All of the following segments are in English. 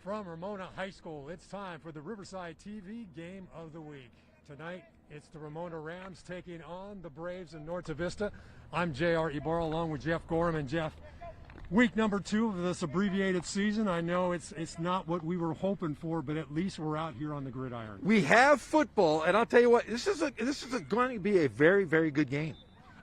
From Ramona High School, it's time for the Riverside TV Game of the Week. Tonight, it's the Ramona Rams taking on the Braves in Norte Vista. I'm J.R. Ibarra along with Jeff Gorham. And Jeff, week number 2 of this abbreviated season. I know it's not what we were hoping for, but at least we're out here on the gridiron. We have football, and I'll tell you what, this is going to be a very, very good game.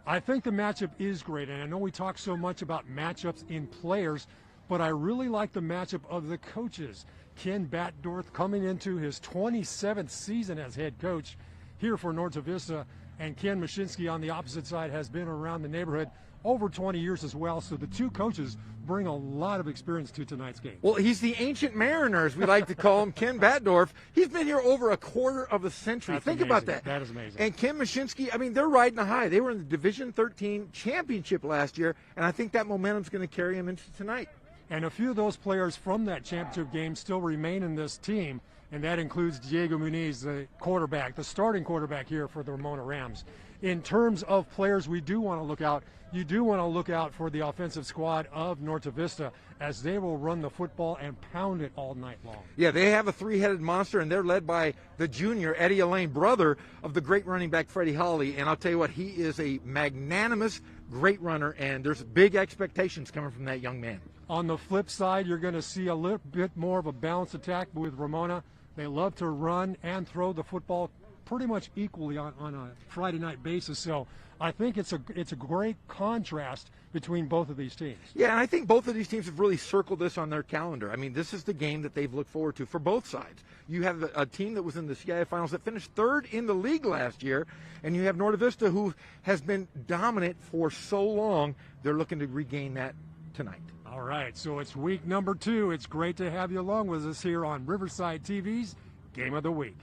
I think the matchup is great, and I know we talk so much about matchups in players, but I really like the matchup of the coaches. Ken Batdorf coming into his 27th season as head coach here for Norte Vista, and Ken Mashinsky on the opposite side has been around the neighborhood over 20 years as well. So the two coaches bring a lot of experience to tonight's game. Well, he's the ancient mariner, as we like to call him, Ken Batdorf. He's been here over a quarter of a century. That's Think amazing. about that. That is amazing. And Ken Mashinsky, I mean, they're riding a high. They were in the Division 13 championship last year, and I think that momentum's going to carry them into tonight. And a few of those players from that championship game still remain in this team, and that includes Diego Muniz, the quarterback, the starting quarterback here for the Ramona Rams. In terms of players we do want to look out, you do want to look out for the offensive squad of Norte Vista, as they will run the football and pound it all night long. Yeah, they have a three-headed monster, and they're led by the junior, Eddie Elaine, brother of the great running back Freddie Holly. And I'll tell you what, he is a magnanimous, great runner, and there's big expectations coming from that young man. On the flip side, you're going to see a little bit more of a balanced attack with Ramona. They love to run and throw the football pretty much equally on a Friday night basis. So I think it's a great contrast between both of these teams. Yeah, and I think both of these teams have really circled this on their calendar. I mean, this is the game that they've looked forward to for both sides. You have a team that was in the CIF Finals that finished 3rd in the league last year, and you have Norte Vista, who has been dominant for so long. They're looking to regain that tonight. All right, so it's week number 2. It's great to have you along with us here on Riverside TV's Game of the Week.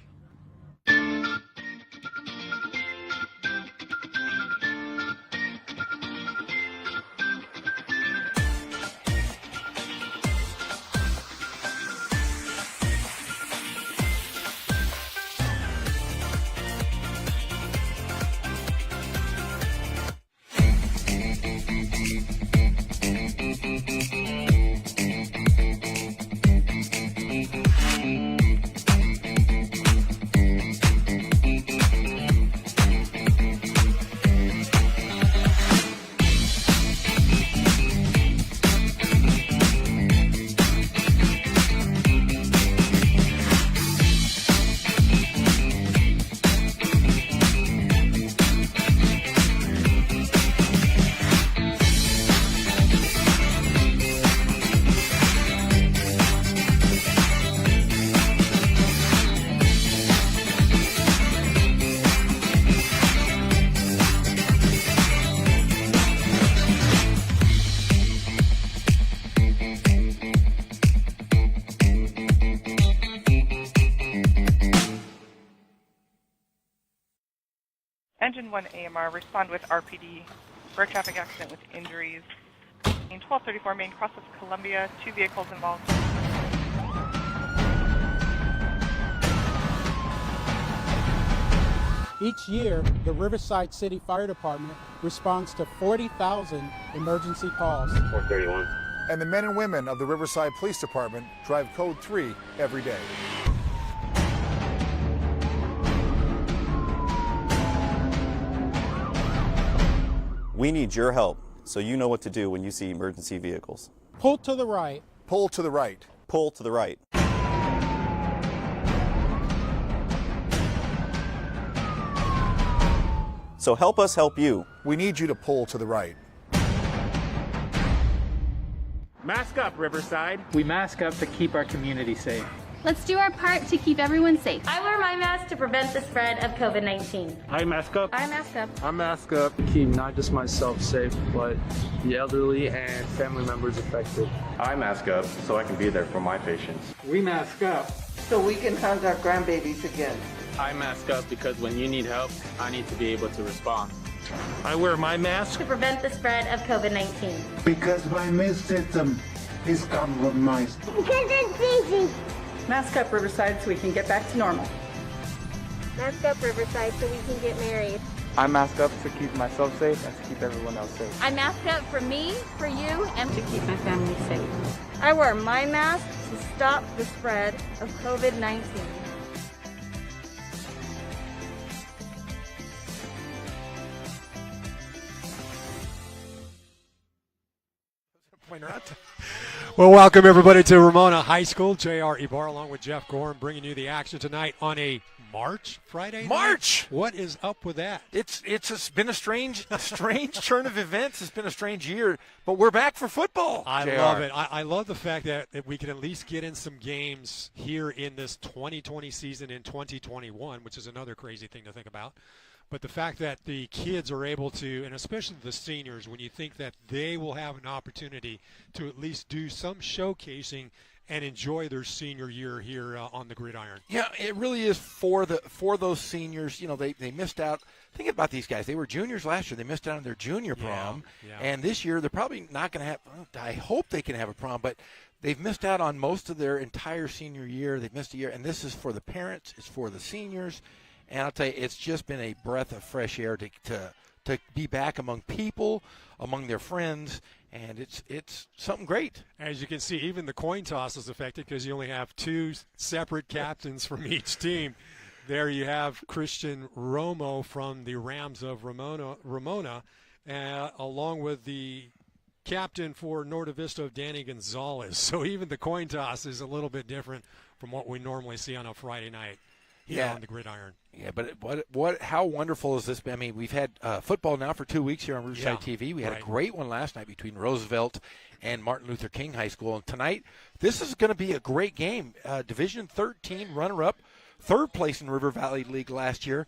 Engine 1 AMR, respond with RPD for a traffic accident with injuries. In 1234 Main Cross of Columbia, 2 vehicles involved. Each year, the Riverside City Fire Department responds to 40,000 emergency calls. 431. And the men and women of the Riverside Police Department drive Code 3 every day. We need your help, so you know what to do when you see emergency vehicles. Pull to the right. Pull to the right. Pull to the right. So help us help you. We need you to pull to the right. Mask up, Riverside. We mask up to keep our community safe. Let's do our part to keep everyone safe. I wear my mask to prevent the spread of COVID-19. I mask up. I mask up. I mask up. Keep not just myself safe, but the elderly and family members affected. I mask up so I can be there for my patients. We mask up so we can hug our grandbabies again. I mask up because when you need help, I need to be able to respond. I wear my mask to prevent the spread of COVID-19. Because my immune system is compromised. Because it's easy. Mask up, Riverside, so we can get back to normal. Mask up, Riverside, so we can get married. I mask up to keep myself safe and to keep everyone else safe. I mask up for me, for you, and to keep my family safe. I wear my mask to stop the spread of COVID-19. Well, welcome everybody to Ramona High School. J.R. Ibarra along with Jeff Gorham bringing you the action tonight on a Friday night? March. What is up with that? It's been a strange turn of events. It's been a strange year, but we're back for football. I JR. love it. I love the fact that we can at least get in some games here in this 2020 season in 2021, which is another crazy thing to think about. But the fact that the kids are able to, and especially the seniors, when you think that they will have an opportunity to at least do some showcasing and enjoy their senior year here on the gridiron. Yeah, it really is for those seniors. You know, they missed out. Think about these guys. They were juniors last year. They missed out on their junior prom. Yeah. And this year they're probably not going to have – I hope they can have a prom, but they've missed out on most of their entire senior year. They've missed a year. And this is for the parents. It's for the seniors. And I'll tell you, it's just been a breath of fresh air to be back among people, among their friends, and it's something great. As you can see, even the coin toss is affected because you only have two separate captains from each team. There you have Christian Romo from the Rams of Ramona along with the captain for Norte Vista of Danny Gonzalez. So even the coin toss is a little bit different from what we normally see on a Friday night here on the gridiron. Yeah, but how wonderful has this been? I mean, we've had football now for 2 weeks here on Riverside TV. We had a great one last night between Roosevelt and Martin Luther King High School. And tonight, this is going to be a great game. Division 13 runner-up, third place in River Valley League last year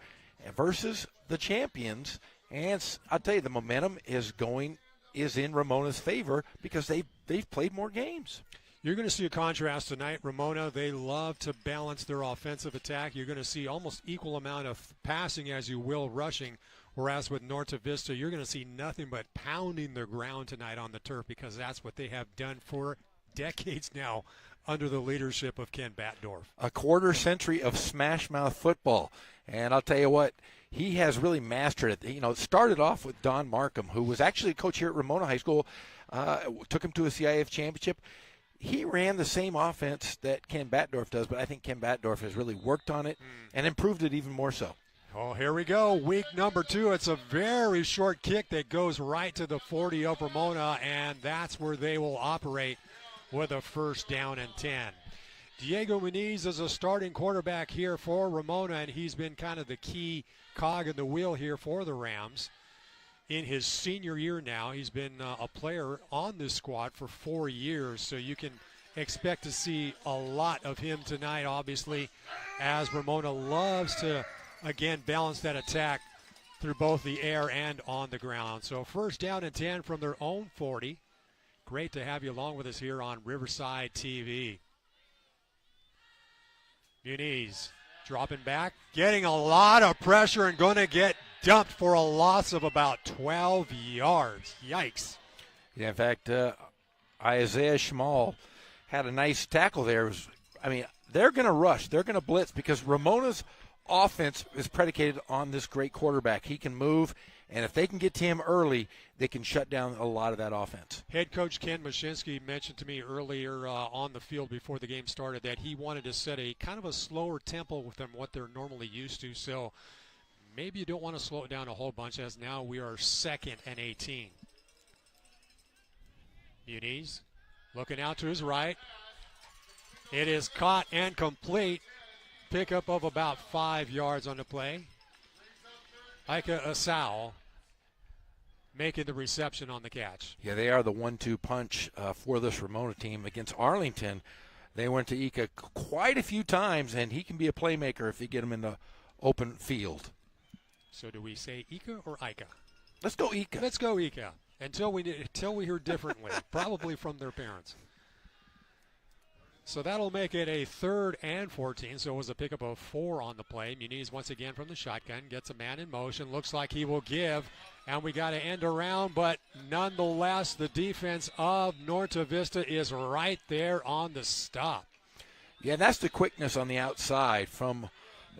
versus the champions. And I'll tell you, the momentum is in Ramona's favor because they've played more games. You're going to see a contrast tonight. Ramona, they love to balance their offensive attack. You're going to see almost equal amount of passing as you will rushing, whereas with Norte Vista, you're going to see nothing but pounding the ground tonight on the turf because that's what they have done for decades now under the leadership of Ken Batdorf. A quarter century of smash mouth football. And I'll tell you what, he has really mastered it. You know, it started off with Don Markham, who was actually a coach here at Ramona High School, took him to a CIF championship. He ran the same offense that Ken Batdorf does, but I think Ken Batdorf has really worked on it and improved it even more so. Oh, here we go. Week number 2. It's a very short kick that goes right to the 40 of Ramona, and that's where they will operate with a first down and 10. Diego Muniz is a starting quarterback here for Ramona, and he's been kind of the key cog in the wheel here for the Rams. In his senior year now, he's been a player on this squad for 4 years, so you can expect to see a lot of him tonight, obviously, as Ramona loves to, again, balance that attack through both the air and on the ground. So first down and 10 from their own 40. Great to have you along with us here on Riverside TV. Muniz dropping back, getting a lot of pressure and going to get dumped for a loss of about 12 yards. Yikes. Yeah, in fact, Isaiah Schmall had a nice tackle there. They're going to rush. They're going to blitz because Ramona's offense is predicated on this great quarterback. He can move, and if they can get to him early, they can shut down a lot of that offense. Head coach Ken Mashinsky mentioned to me earlier on the field before the game started that he wanted to set a kind of a slower tempo with them, what they're normally used to. So maybe you don't want to slow it down a whole bunch, as now we are 2nd and 18. Muniz looking out to his right. It is caught and complete. Pickup of about 5 yards on the play. Ika Asau making the reception on the catch. Yeah, they are the 1-2 punch for this Ramona team against Arlington. They went to Ika quite a few times, and he can be a playmaker if you get him in the open field. So do we say Ika or Ika? Let's go Ika. Let's go Ika until we hear differently, probably from their parents. So that'll make it a 3rd and 14. So it was a pickup of 4 on the play. Muniz once again from the shotgun, gets a man in motion. Looks like he will give, and we got to end around. But nonetheless, the defense of Norte Vista is right there on the stop. Yeah, that's the quickness on the outside from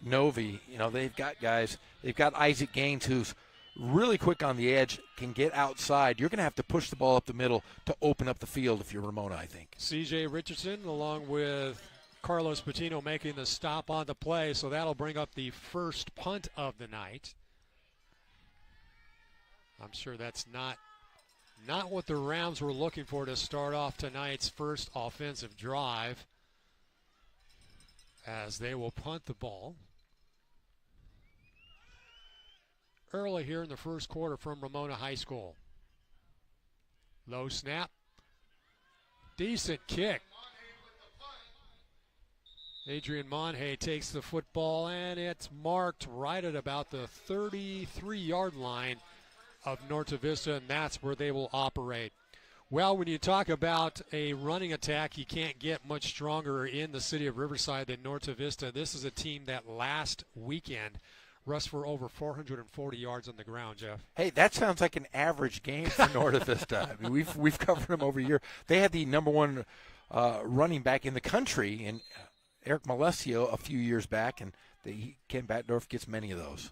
Novi. You know, they've got guys. They've got Isaac Gaines, who's really quick on the edge, can get outside. You're going to have to push the ball up the middle to open up the field if you're Ramona, I think. C.J. Richardson along with Carlos Patino making the stop on the play, so that'll bring up the first punt of the night. I'm sure that's not what the Rams were looking for to start off tonight's first offensive drive, as they will punt the ball early here in the first quarter from Ramona High School. Low snap. Decent kick. Adrian Monhay takes the football, and it's marked right at about the 33-yard line of Norte Vista, and that's where they will operate. Well, when you talk about a running attack, you can't get much stronger in the city of Riverside than Norte Vista. This is a team that last weekend rushed for over 440 yards on the ground, Jeff. Hey, that sounds like an average game for Norte Vista. I mean, we've covered them over a year. They had the number one running back in the country, in Eric Malesio, a few years back, and Ken Batdorf gets many of those.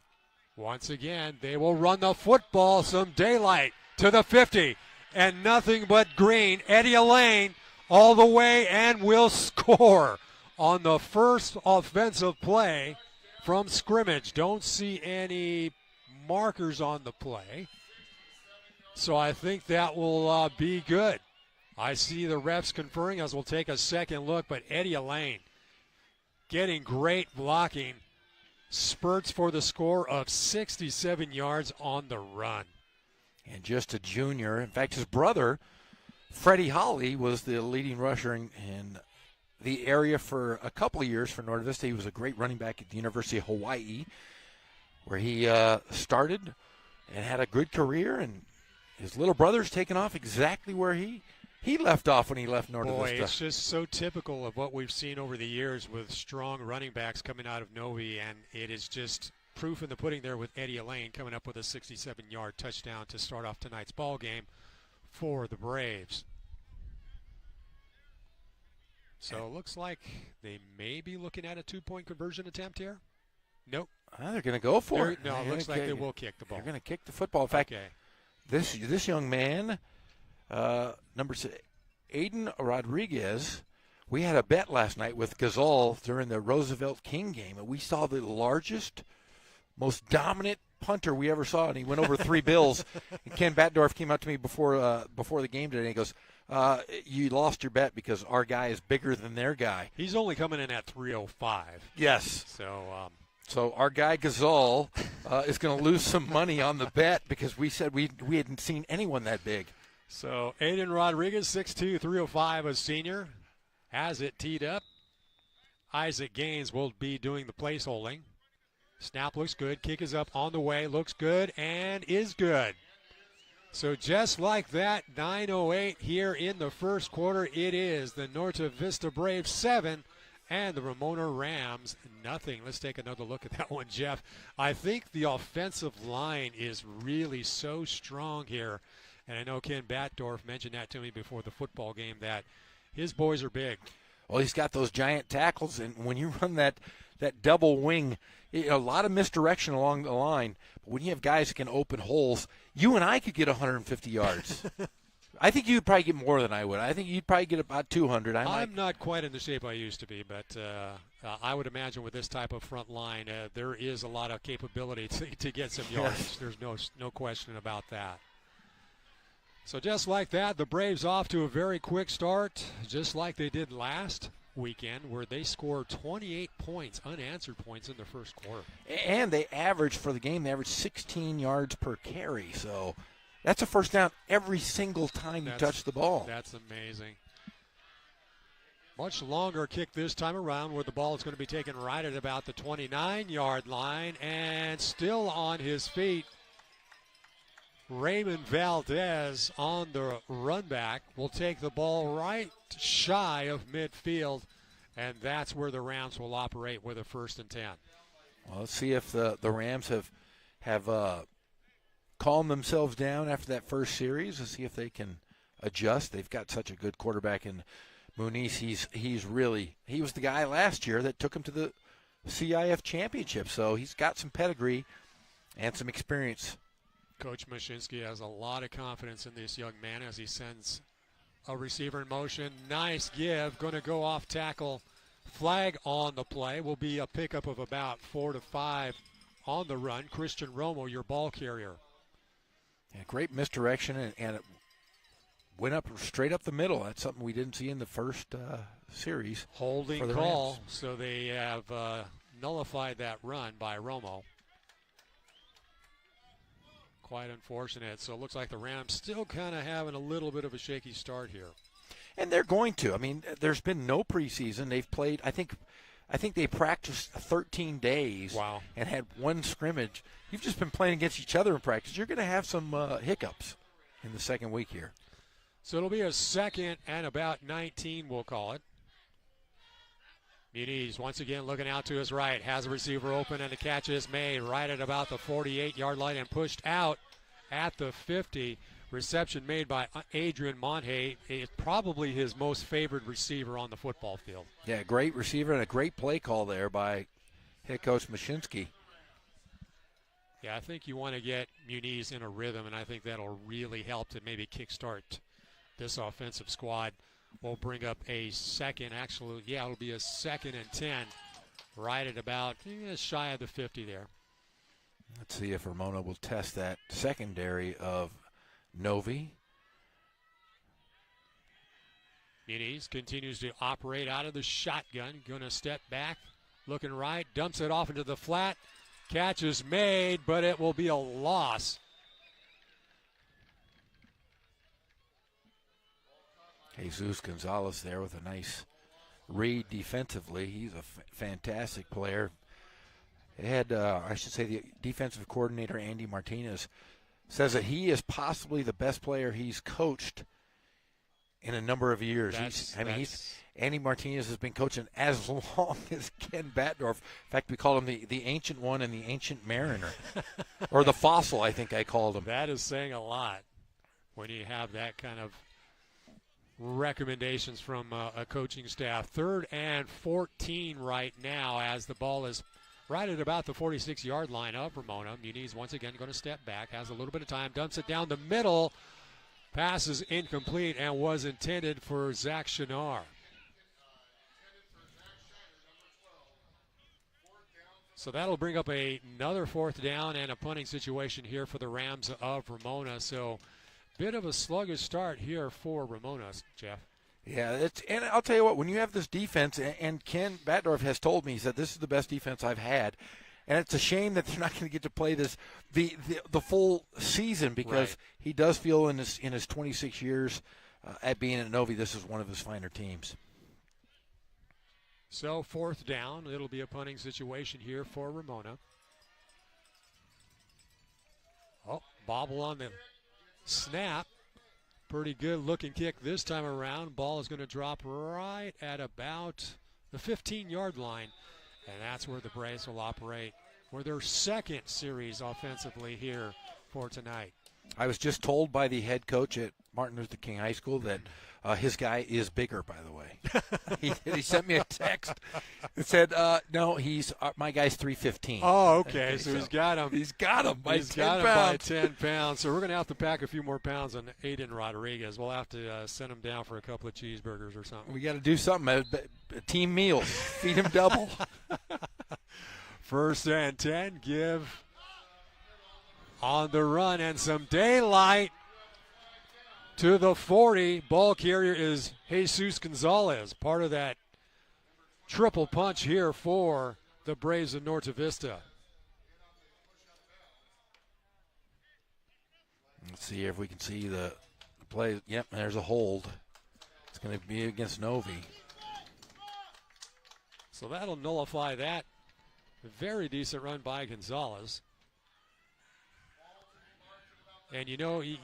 Once again, they will run the football, some daylight to the 50, and nothing but green. Eddie Elaine all the way and will score on the first offensive play from scrimmage. Don't see any markers on the play, so I think that will be good. I see the refs conferring as we'll take a second look, but Eddie Elaine getting great blocking, spurts for the score of 67 yards on the run. And just a junior. In fact, his brother, Freddie Holly, was the leading rusher in the area for a couple of years for Norte Vista. He was a great running back at the University of Hawaii, where he started and had a good career. And his little brother's taken off exactly where he left off when he left Norte Vista. Boy, it's just so typical of what we've seen over the years with strong running backs coming out of Novi, and it is just proof in the pudding there with Eddie Elaine coming up with a 67-yard touchdown to start off tonight's ball game for the Braves. So it looks like they may be looking at a two-point conversion attempt here. Nope. They're going to go for it. No, it looks like they will kick the ball. They're going to kick the football. In fact, this young man, number 6, Aiden Rodriguez, we had a bet last night with Gazal during the Roosevelt King game, and we saw the largest, most dominant punter we ever saw, and he went over 3 bills. And Ken Batdorf came up to me before the game today, and he goes, you lost your bet because our guy is bigger than their guy. He's only coming in at 305. Yes. So our guy Gazal is going to lose some money on the bet because we said we hadn't seen anyone that big. So Aiden Rodriguez, 6'2", 305, a senior, has it teed up. Isaac Gaines will be doing the place holding. Snap looks good. Kick is up on the way. Looks good and is good. So just like that, 9:08 here in the first quarter. It is the Norte Vista Braves 7 and the Ramona Rams nothing. Let's take another look at that one, Jeff. I think the offensive line is really so strong here. And I know Ken Batdorf mentioned that to me before the football game, that his boys are big. Well, he's got those giant tackles, and when you run that double wing, a lot of misdirection along the line. But when you have guys that can open holes, you and I could get 150 yards. I think you'd probably get more than I would. I think you'd probably get about 200. I'm not quite in the shape I used to be, but I would imagine with this type of front line, there is a lot of capability to get some yards. There's no question about that. So just like that, the Braves off to a very quick start, just like they did last weekend, where they scored 28 points, unanswered points in the first quarter. And they averaged, for the game, they averaged 16 yards per carry. So that's a first down every single time you touch the ball. That's amazing. Much longer kick this time around, where the ball is going to be taken right at about the 29-yard line, and still on his feet. Raymond Valdez on the run back will take the ball right shy of midfield, and that's where the Rams will operate with a 1st and 10. Well, let's see if the Rams have calmed themselves down after that first series. Let's see if they can adjust. They've got such a good quarterback in Muniz. He was the guy last year that took him to the CIF championship, so he's got some pedigree and some experience Coach Mashinsky has a lot of confidence in this young man as he sends a receiver in motion. Nice give. Going to go off tackle. Flag on the play. Will be a pickup of about 4 to 5 on the run. Christian Romo, your ball carrier. Yeah, great misdirection, and it went up straight up the middle. That's something we didn't see in the first series. Holding for the call. Rams. So they have nullified that run by Romo. Quite unfortunate. So it looks like the Rams still kind of having a little bit of a shaky start here. And they're going to. I mean, there's been no preseason. They've played, I think they practiced 13 days. Wow. And had one scrimmage. You've just been playing against each other in practice. You're going to have some hiccups in the second week here. So it'll be a 2nd and about 19, we'll call it. Muniz once again looking out to his right. Has a receiver open, and the catch is made right at about the 48-yard line and pushed out at the 50. Reception made by Adrian Monhay. It's probably his most favored receiver on the football field. Yeah, great receiver and a great play call there by head coach Mashinsky. Yeah, I think you want to get Muniz in a rhythm, and I think that'll really help to maybe kickstart this offensive squad. We'll bring up a second. Actually, yeah, it'll be a 2nd and 10 right at about shy of the 50 there. Let's see if Ramona will test that secondary of Novi. Muniz continues to operate out of the shotgun. Going to step back, looking right, dumps it off into the flat. Catch is made, but it will be a loss. Jesus Gonzalez there with a nice read defensively. He's a fantastic player. It had, the defensive coordinator, Andy Martinez, says that he is possibly the best player he's coached in a number of years. Andy Martinez has been coaching as long as Ken Batdorf. In fact, we call him the Ancient One and the Ancient Mariner. Or the Fossil, I think I called him. That is saying a lot when you have that kind of recommendations from a coaching staff. 3rd and 14 right now as the ball is right at about the 46-yard line of Ramona. Muniz once again going to step back, has a little bit of time, dumps it down the middle. Pass is incomplete and was intended for Zach Shinar. So that'll bring up another 4th down and a punting situation here for the Rams of Ramona. So bit of a sluggish start here for Ramona, Jeff. Yeah, and I'll tell you what, when you have this defense, and Ken Batdorf has told me, he said, this is the best defense I've had. And it's a shame that they're not going to get to play this the full season because right. He does feel in his 26 years at being at Novi, this is one of his finer teams. So 4th down, it'll be a punting situation here for Ramona. Oh, bobble on the snap. Pretty good looking kick this time around. Ball is going to drop right at about the 15-yard line. And that's where the Braves will operate for their 2nd series offensively here for tonight. I was just told by the head coach at Martin Luther King High School that his guy is bigger, by the way. he sent me a text that said, no, my guy's 315. Oh, okay. So he's got him. He's got him by 10 pounds. By 10 pounds. So we're going to have to pack a few more pounds on Aiden Rodriguez. We'll have to send him down for a couple of cheeseburgers or something. We got to do something. Team meals. Feed him double. 1st and 10. Give on the run and some daylight to the 40. Ball carrier is Jesus Gonzalez, part of that triple punch here for the Braves of Norte Vista. Let's see if we can see the play. Yep, there's a hold. It's going to be against Novi. So that'll nullify that very decent run by Gonzalez. And,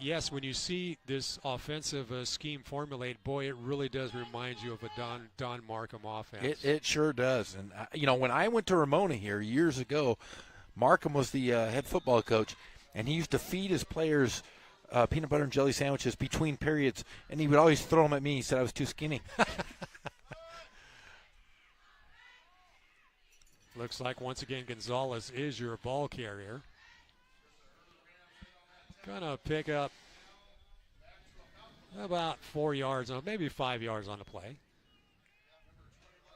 yes, when you see this offensive scheme formulate, boy, it really does remind you of a Don Markham offense. It sure does. And, when I went to Ramona here years ago, Markham was the head football coach, and he used to feed his players peanut butter and jelly sandwiches between periods, and he would always throw them at me. He said I was too skinny. Looks like, once again, Gonzalez is your ball carrier. Gonna pick up about 4 yards, maybe 5 yards on the play.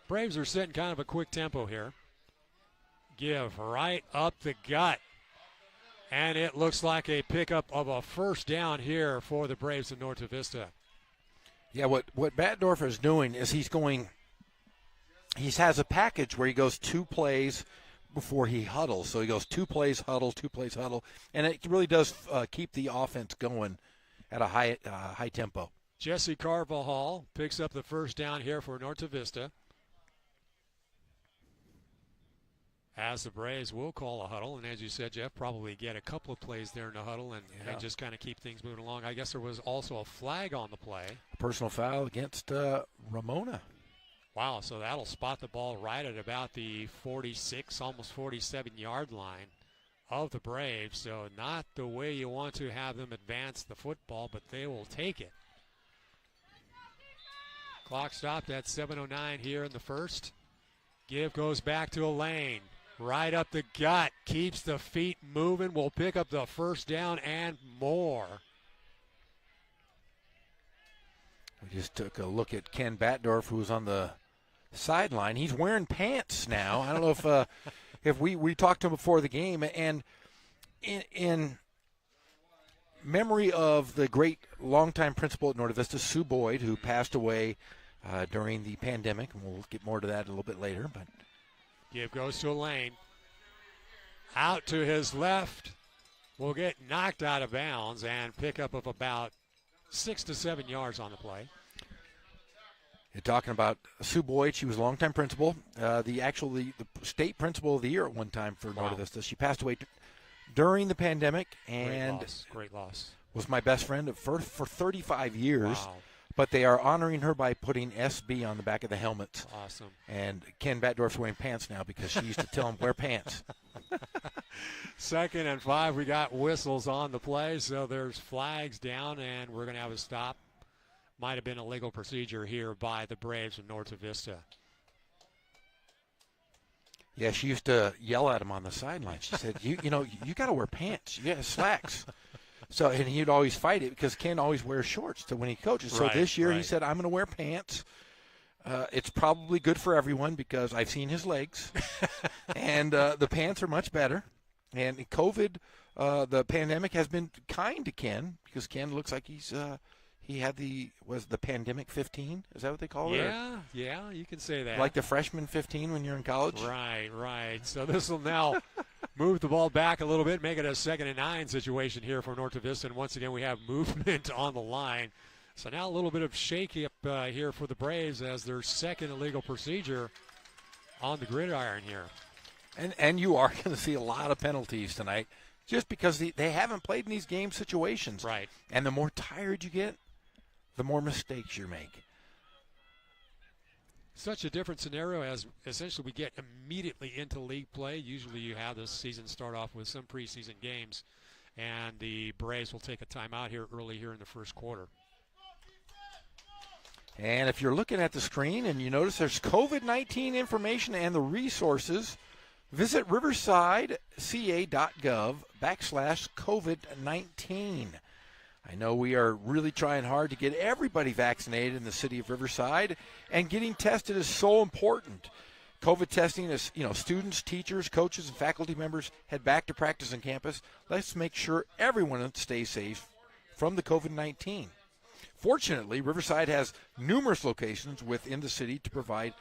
Braves are setting kind of a quick tempo here. Give right up the gut. And it looks like a pickup of a first down here for the Braves of Norte Vista. Yeah, what Batdorf is doing is he has a package where he goes 2 plays before he huddles. So he goes 2 plays, huddle, 2 plays, huddle. And it really does keep the offense going at a high tempo. Jesse Carvajal picks up the first down here for Norte Vista. As the Braves will call a huddle, and as you said, Jeff, probably get a couple of plays there in the huddle and just kind of keep things moving along. I guess there was also a flag on the play. A personal foul against Ramona. Wow, so that'll spot the ball right at about the 46, almost 47-yard line of the Braves. So not the way you want to have them advance the football, but they will take it. Clock stopped at 7:09 here in the first. Give goes back to Elaine. Right up the gut, keeps the feet moving, will pick up the first down and more. We just took a look at Ken Batdorf, who was on the sideline. He's wearing pants now. I don't know if we talked to him before the game, and in memory of the great longtime principal at Norte Vista, Sue Boyd, who passed away during the pandemic, and we'll get more to that a little bit later, but. Give goes to Elaine. Out to his left. Will get knocked out of bounds and pick up of about 6 to 7 yards on the play. You're talking about Sue Boyd. She was a longtime principal, the state principal of the year at one time for Norte Vista. She passed away during the pandemic, and great loss. Was my best friend for 35 years. Wow. But they are honoring her by putting SB on the back of the helmet. Awesome. And Ken Batdorf's wearing pants now because she used to tell him, wear pants. 2nd and 5. We got whistles on the play, so there's flags down, and we're going to have a stop. Might have been a legal procedure here by the Braves of Norte Vista. Yeah, she used to yell at him on the sideline. She said, you got to wear pants. You got slacks. So, and he'd always fight it because Ken always wears shorts when he coaches. So this year he said, I'm going to wear pants. It's probably good for everyone because I've seen his legs. And the pants are much better. And COVID, the pandemic has been kind to Ken because Ken looks like he had the pandemic 15? Is that what they call it? Yeah, you can say that. Like the freshman 15 when you're in college? Right. So this will now move the ball back a little bit, make it a 2nd and 9 situation here for Norte Vista. And once again, we have movement on the line. So now a little bit of shake-up here for the Braves as their second illegal procedure on the gridiron here. And you are going to see a lot of penalties tonight just because they haven't played in these game situations. Right. And the more tired you get, the more mistakes you make. Such a different scenario as essentially we get immediately into league play. Usually you have this season start off with some preseason games, and the Braves will take a timeout here early here in the first quarter. And if you're looking at the screen and you notice there's COVID-19 information and the resources, visit riversideca.gov/COVID-19. I know we are really trying hard to get everybody vaccinated in the city of Riverside, and getting tested is so important. COVID testing is, students, teachers, coaches, and faculty members head back to practice on campus. Let's make sure everyone stays safe from the COVID-19. Fortunately, Riverside has numerous locations within the city to provide,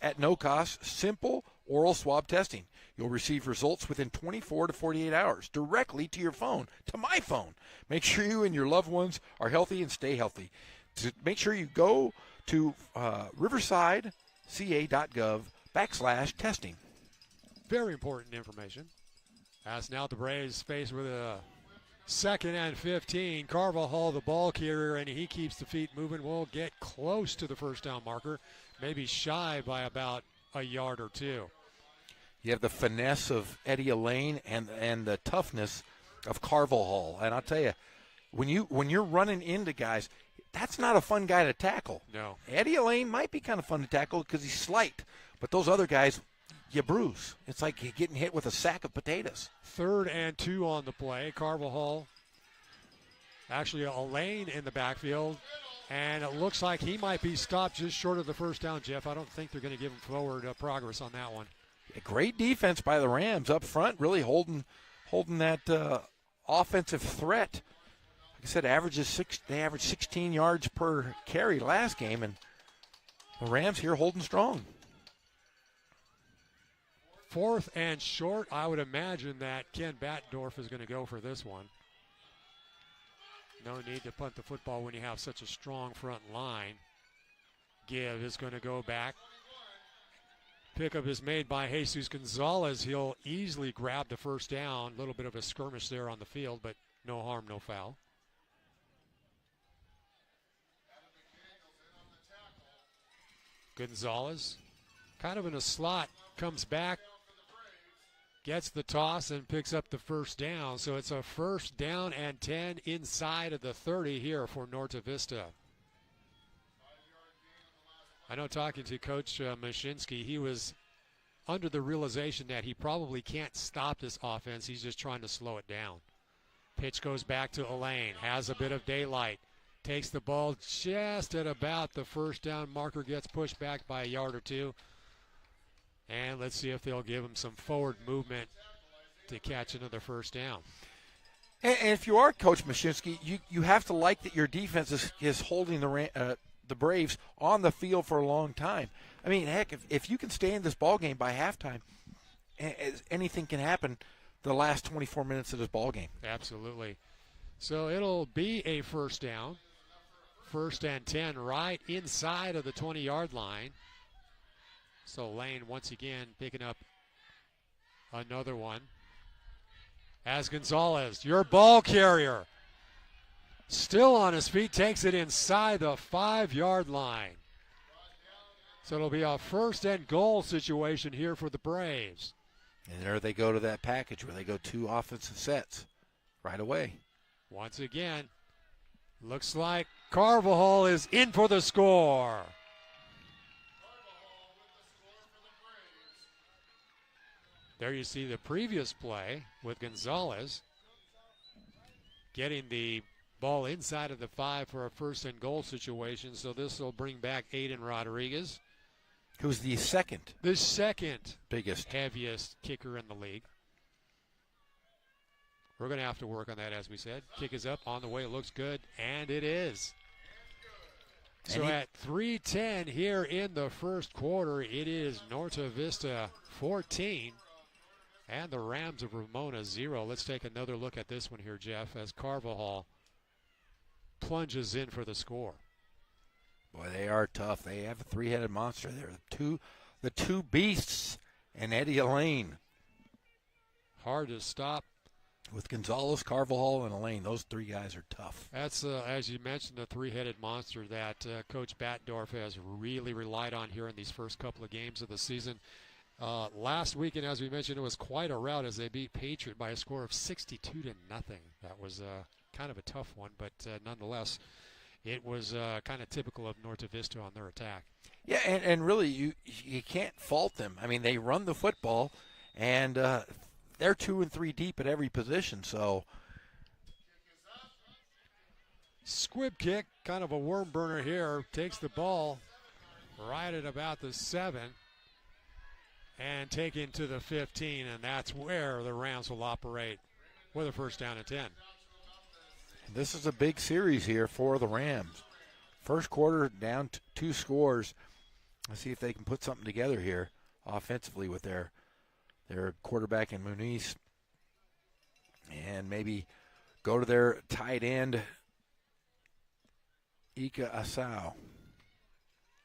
at no cost, simple oral swab testing. You'll receive results within 24 to 48 hours directly to your phone, to my phone. Make sure you and your loved ones are healthy and stay healthy. To make sure you go to riversideca.gov/testing. Very important information. As now the Braves face with a 2nd and 15. Carvajal, the ball carrier, and he keeps the feet moving. Will get close to the first down marker, maybe shy by about a yard or two. You have the finesse of Eddie Elaine and the toughness of Carvajal. And I'll tell you, when you're running into guys, that's not a fun guy to tackle. No. Eddie Elaine might be kind of fun to tackle because he's slight, but those other guys, you bruise. It's like getting hit with a sack of potatoes. 3rd and 2 on the play. Carvajal Actually, a lane in the backfield, and it looks like he might be stopped just short of the first down, Jeff. I don't think they're going to give him forward progress on that one. A great defense by the Rams up front, really holding that offensive threat. Like I said, they averaged 16 yards per carry last game, and the Rams here holding strong. 4th and short. I would imagine that Ken Batdorf is going to go for this one. No need to punt the football when you have such a strong front line. Give is going to go back. Pickup is made by Jesus Gonzalez. He'll easily grab the first down. A little bit of a skirmish there on the field, but no harm, no foul. Gonzalez, kind of in a slot, comes back, gets the toss, and picks up the first down. So it's a first down and 10 inside of the 30 here for Norte Vista. I know talking to Coach Mashinsky, he was under the realization that he probably can't stop this offense. He's just trying to slow it down. Pitch goes back to Elaine, has a bit of daylight. Takes the ball just at about the first down marker, gets pushed back by a yard or two. And let's see if they'll give him some forward movement to catch another first down. And if you are Coach Mashinsky, you have to like that your defense is holding the Braves on the field for a long time. I mean, heck, if you can stay in this ball game by halftime, anything can happen the last 24 minutes of this ball game. Absolutely. So it'll be a first down. 1st and 10 right inside of the 20-yard line. So Lane once again picking up another one. As Gonzalez, your ball carrier, still on his feet, takes it inside the 5-yard line. So it'll be a 1st and goal situation here for the Braves. And there they go to that package where they go 2 offensive sets right away. Once again, looks like Carvajal is in for the score. There you see the previous play with Gonzalez getting the ball inside of the 5 for a 1st and goal situation. So this will bring back Aiden Rodriguez, who's the second biggest, heaviest kicker in the league. We're going to have to work on that, as we said. Kick is up, on the way, it looks good, and it is. So at 3:10 here in the first quarter, it is Norte Vista 14 and the Rams of Ramona 0. Let's take another look at this one here, Jeff, as Carvajal plunges in for the score. Boy, they are tough. They have a 3-headed monster there. The two beasts and Eddie Elaine. Hard to stop. With Gonzalez, Carvajal, and Elaine, those 3 guys are tough. That's, as you mentioned, the 3-headed monster that Coach Batdorf has really relied on here in these first couple of games of the season. Last weekend, as we mentioned, it was quite a rout as they beat Patriot by a score of 62-0. That was kind of a tough one, but nonetheless, it was kind of typical of Norte Vista on their attack. Yeah, and really, you can't fault them. I mean, they run the football, and they're 2 and 3 deep at every position. So, squib kick, kind of a worm burner here, takes the ball right at about the 7 and taken to the 15, and that's where the Rams will operate with a 1st down and 10. This is a big series here for the Rams. First quarter down 2 scores. Let's see if they can put something together here offensively with their quarterback in Muniz, and maybe go to their tight end, Ika Asau.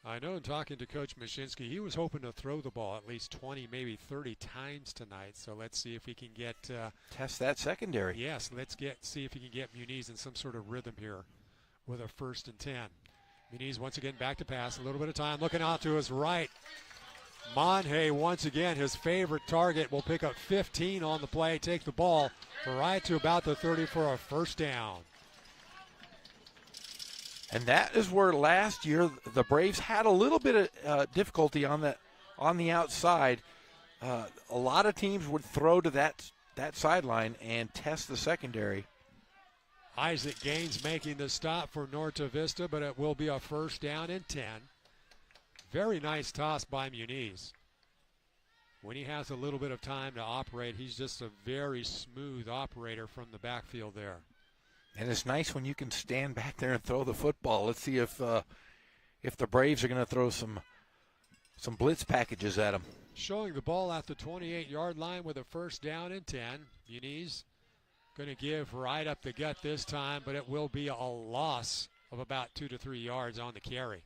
I know in talking to Coach Mashinsky, he was hoping to throw the ball at least 20, maybe 30 times tonight. So let's see if he can get test that secondary. Yes, see if he can get Muniz in some sort of rhythm here with a 1st and 10. Muniz once again back to pass, a little bit of time, looking out to his right. Monhay, once again, his favorite target, will pick up 15 on the play, take the ball right to about the 30 for a 1st down. And that is where last year the Braves had a little bit of difficulty on the outside. A lot of teams would throw to that sideline and test the secondary. Isaac Gaines making the stop for Norte Vista, but it will be a first down and 10. Very nice toss by Muniz. When he has a little bit of time to operate, he's just a very smooth operator from the backfield there. And it's nice when you can stand back there and throw the football. Let's see if the Braves are going to throw some blitz packages at him. Showing the ball at the 28-yard line with a first down and 10. Muniz going to give right up the gut this time, but it will be a loss of about 2 to 3 yards on the carry.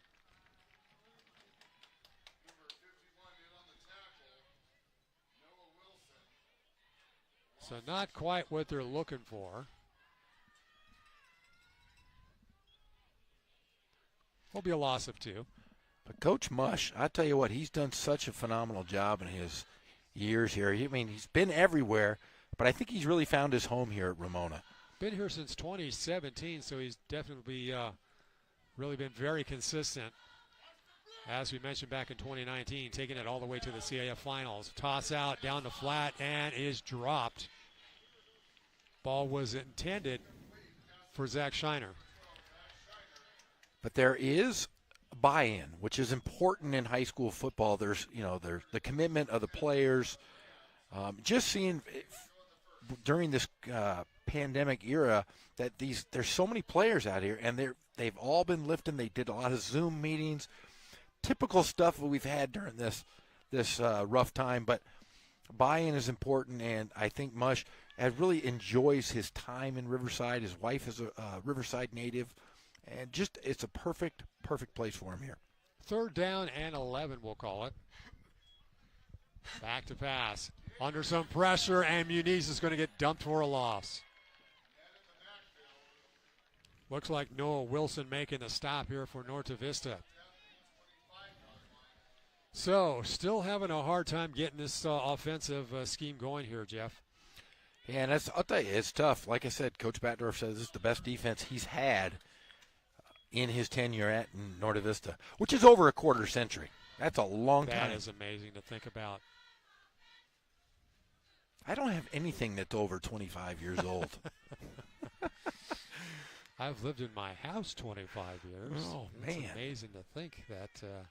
So not quite what they're looking for. Will be a loss of 2. But Coach Mush, I tell you what, he's done such a phenomenal job in his years here. I mean, he's been everywhere, but I think he's really found his home here at Ramona. Been here since 2017, so he's definitely really been very consistent. As we mentioned back in 2019, taking it all the way to the CIF finals. Toss out down the flat and is dropped. Ball was intended for Zach Shiner. But there is buy-in, which is important in high school football. There's the commitment of the players. Just seeing during this pandemic era that there's so many players out here, and they've all been lifting. They did a lot of Zoom meetings, typical stuff that we've had during this rough time. But buy-in is important, and I think Mush really enjoys his time in Riverside. His wife is a Riverside native. And just, it's a perfect place for him here. 3rd down and 11, we'll call it. Back to pass. Under some pressure, and Muniz is going to get dumped for a loss. Looks like Noah Wilson making the stop here for Norte Vista. So, still having a hard time getting this offensive scheme going here, Jeff. Yeah, and I'll tell you, it's tough. Like I said, Coach Batdorf says this is the best defense he's had in his tenure at Norte Vista, which is over a quarter century. That's a long time. That is amazing to think about. I don't have anything that's over 25 years old. I've lived in my house 25 years. Oh, it's man. Amazing to think that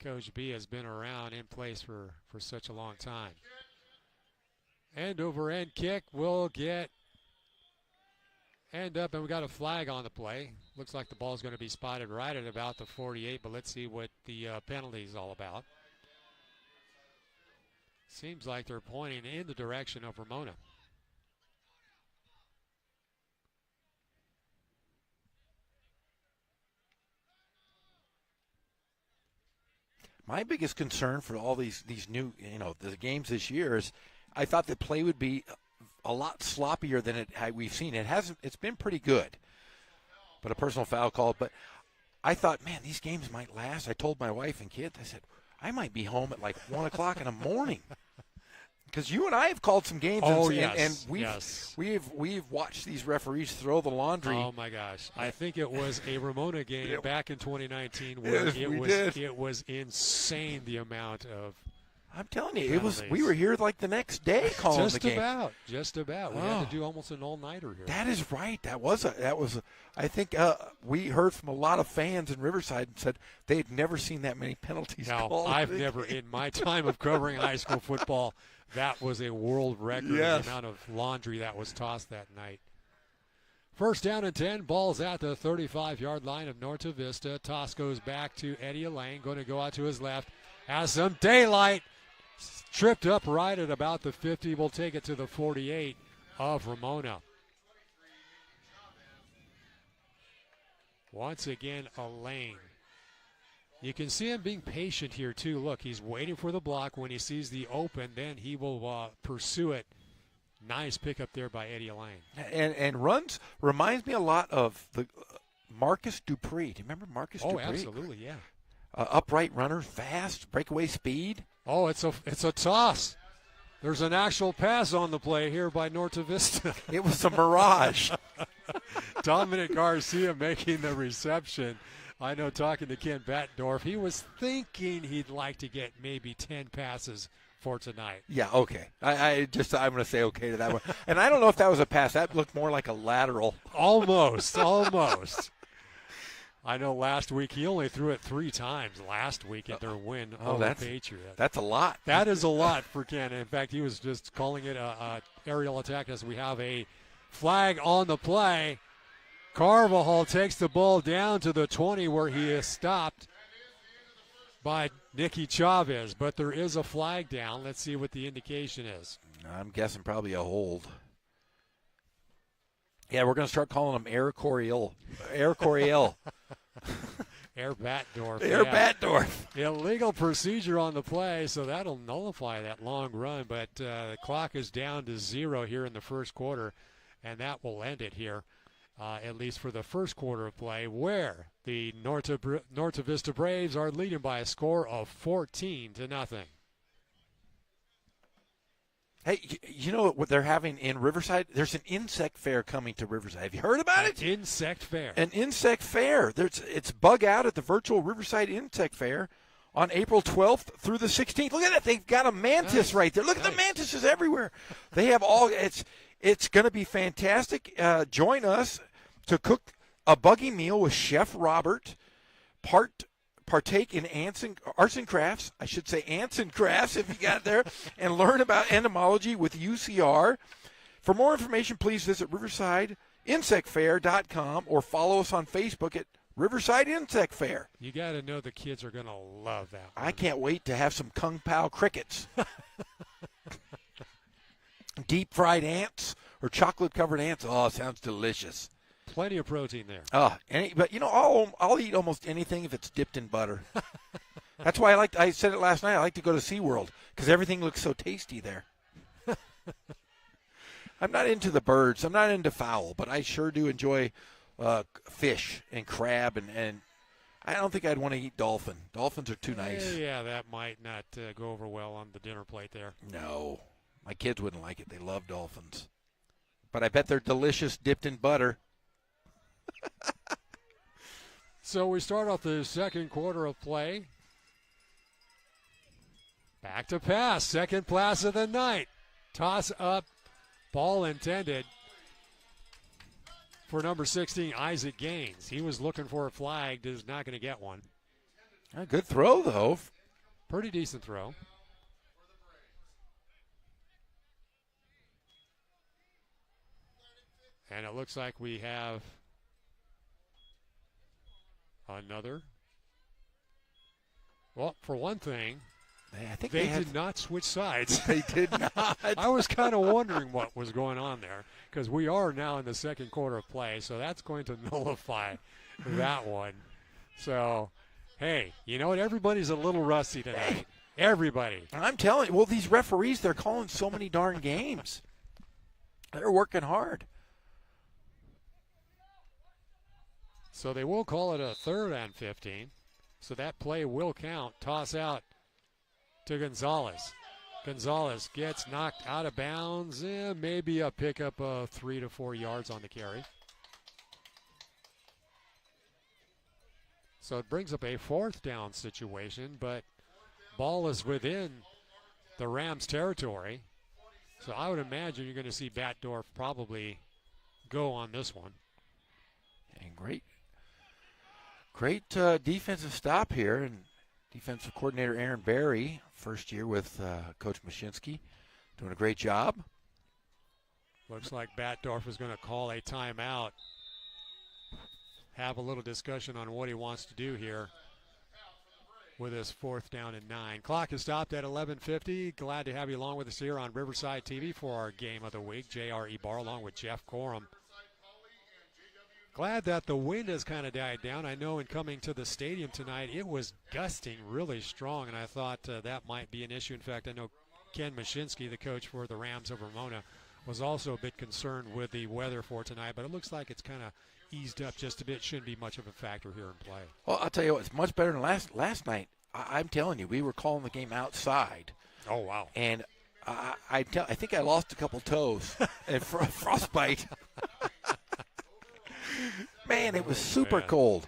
Coach B has been around in place for such a long time. End over end kick will end up, and we got a flag on the play. Looks like the ball's going to be spotted right at about the 48, but let's see what the penalty is all about. Seems like they're pointing in the direction of Ramona. My biggest concern for all these new, the games this year is I thought the play would be a lot sloppier than we've seen. It's been pretty good, but a personal foul called. But I thought, man, these games might last. I told my wife and kids, I said, I might be home at like 1 o'clock in the morning. Because you and I have called some games, and we've watched these referees throw the laundry. Oh my gosh! I think it was a Ramona game back in 2019 where it was insane the amount of. I'm telling you, it was. We were here like the next day calling the game. Just about. We had to do almost an all-nighter here. That is right. That was. I think we heard from a lot of fans in Riverside and said they had never seen that many penalties called. I've never, in my time of covering high school football, that was a world record. Yes. The amount of laundry that was tossed that night. First down and 10. Ball's at the 35-yard line of Norte Vista. Toss goes back to Eddie Lang. Going to go out to his left. Has some daylight. Tripped up right at about the 50. We'll take it to the 48 of Ramona. Once again, Elaine. You can see him being patient here, too. Look, he's waiting for the block. When he sees the open, then he will pursue it. Nice pickup there by Eddie Elaine. And runs, reminds me a lot of the Marcus Dupree. Do you remember Marcus Dupree? Oh, absolutely, yeah. Upright runner, fast, breakaway speed. Oh, it's a toss. There's an actual pass on the play here by Norte Vista. It was a mirage. Dominic Garcia making the reception. I know, talking to Ken Batdorf, he was thinking he'd like to get maybe 10 passes for tonight. Yeah, okay. I'm going to say okay to that one. And I don't know if that was a pass. That looked more like a lateral. Almost. I know last week he only threw it 3 times last week at their win over the Patriots. That's a lot. That is a lot for Ken. In fact, he was just calling it a aerial attack as we have a flag on the play. Carvajal takes the ball down to the 20 where he is stopped by Nicky Chavez, but there is a flag down. Let's see what the indication is. I'm guessing probably a hold. Yeah, we're going to start calling him Air Coryell. Air Batdorf. Air Batdorf. Illegal procedure on the play, so that'll nullify that long run, but the clock is down to 0 here in the first quarter, and that will end it here. At least for the first quarter of play, where the Norte Vista Braves are leading by a score of 14-0. Hey, you know what they're having in Riverside? There's an insect fair coming to Riverside. Have you heard about it? Insect fair. An insect fair. It's bug out at the virtual Riverside Insect Fair on April 12th through the 16th. Look at that. They've got a mantis right there. Look at the mantises everywhere. They have all. It's going to be fantastic. Join us to cook a buggy meal with Chef Robert, partake in arts and crafts, I should say ants and crafts if you got there, and learn about entomology with UCR. For more information, please visit riversideinsectfair.com or follow us on Facebook at Riverside Insect Fair. You got to know the kids are going to love that one. I can't wait to have some Kung Pao crickets. Deep fried ants or chocolate covered ants. Oh, it sounds delicious. Plenty of protein there. But I'll eat almost anything if it's dipped in butter. That's why I said it last night. I like to go to SeaWorld because everything looks so tasty there. I'm not into the birds. I'm not into fowl, but I sure do enjoy fish and crab, and I don't think I'd want to eat dolphin. Dolphins are too nice. Yeah, that might not go over well on the dinner plate there. No, my kids wouldn't like it. They love dolphins. But I bet they're delicious dipped in butter. So we start off the second quarter of play. Back to pass. Second pass of the night. Toss up. Ball intended for number 16, Isaac Gaines. He was looking for a flag. Is not going to get one. A good throw, though. Pretty decent throw. And it looks like we have another. Well, for one thing, I think they did not switch sides. They did not. I was kind of wondering what was going on there because we are now in the second quarter of play, so that's going to nullify that one. So, hey, you know what? Everybody's a little rusty tonight. Everybody. I'm telling you, well, these referees, they're calling so many darn games. They're working hard. So they will call it a 3rd and 15. So that play will count. Toss out to Gonzalez. Gonzalez gets knocked out of bounds. Maybe a pickup of 3 to 4 yards on the carry. So it brings up a 4th down situation, but ball is within the Rams' territory. So I would imagine you're going to see Batdorf probably go on this one. And great defensive stop here. And defensive coordinator Aaron Berry, first year with Coach Mashinsky, doing a great job. Looks like Batdorf is going to call a timeout. Have a little discussion on what he wants to do here with his 4th down and 9. Clock is stopped at 11:50. Glad to have you along with us here on Riverside TV for our game of the week. J.R. Ebar along with Jeff Corum. Glad that the wind has kind of died down. I know in coming to the stadium tonight, it was gusting really strong, and I thought that might be an issue. In fact, I know Ken Mashinsky, the coach for the Rams of Ramona, was also a bit concerned with the weather for tonight, but it looks like it's kind of eased up just a bit. Shouldn't be much of a factor here in play. Well, I'll tell you what, it's much better than last night. I'm telling you, we were calling the game outside. Oh, wow. And I think I lost a couple toes and frostbite. Man, it was super cold.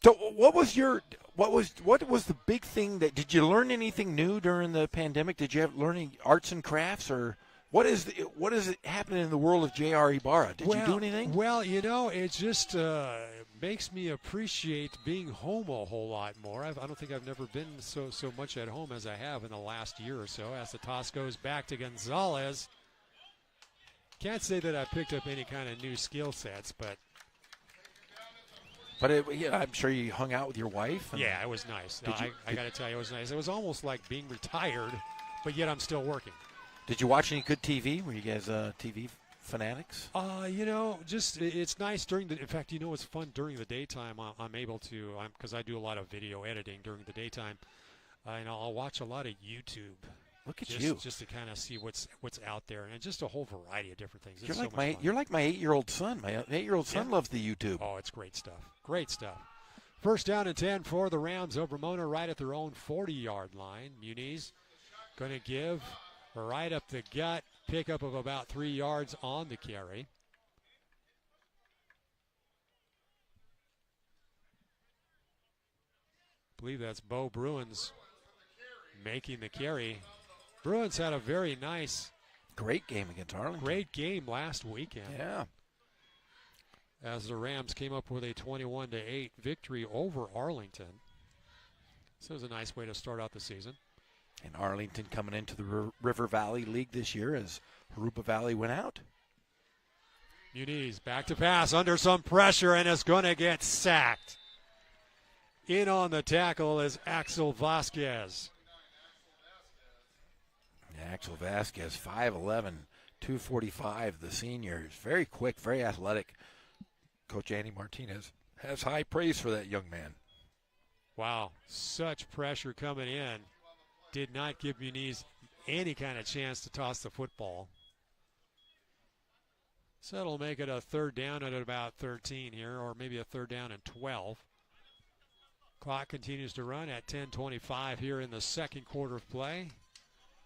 So what was your What was the big thing that did you learn anything new during the pandemic? Did you have learning arts and crafts, or what is happening in the world of J.R. Ibarra? Did you do anything? Well, it just makes me appreciate being home a whole lot more. I don't think I've never been so much at home as I have in the last year or so. As the toss goes back to Gonzalez, can't say that I picked up any kind of new skill sets, but I'm sure you hung out with your wife. Yeah, it was nice. I got to tell you, it was nice. It was almost like being retired, but yet I'm still working. Did you watch any good TV? Were you guys TV fanatics? Just it's nice in fact, it's fun during the daytime. I'm able to, because I do a lot of video editing during the daytime, and I'll watch a lot of YouTube. Look at you. Just to kind of see what's out there, and just a whole variety of different things. You're like my 8-year-old son. My 8-year-old son loves the YouTube. Oh, it's great stuff. Great stuff. First down and 10 for the Rams. Obermona right at their own 40-yard line. Muniz going to give right up the gut. Pickup of about 3 yards on the carry. I believe that's Bo Bruins making the carry. Bruins had a very nice, great game against Arlington. Great game last weekend. Yeah. As the Rams came up with a 21-8 victory over Arlington. So it was a nice way to start out the season. And Arlington coming into the River Valley League this year as Harupa Valley went out. Muniz back to pass under some pressure and is going to get sacked. In on the tackle is Axel Vasquez. Axel Vasquez, 5'11", 245, the senior. He's very quick, very athletic. Coach Andy Martinez has high praise for that young man. Wow, such pressure coming in. Did not give Muniz any kind of chance to toss the football. So that'll make it a third down at about 13 here, or maybe a third down and 12. Clock continues to run at 10:25 here in the second quarter of play.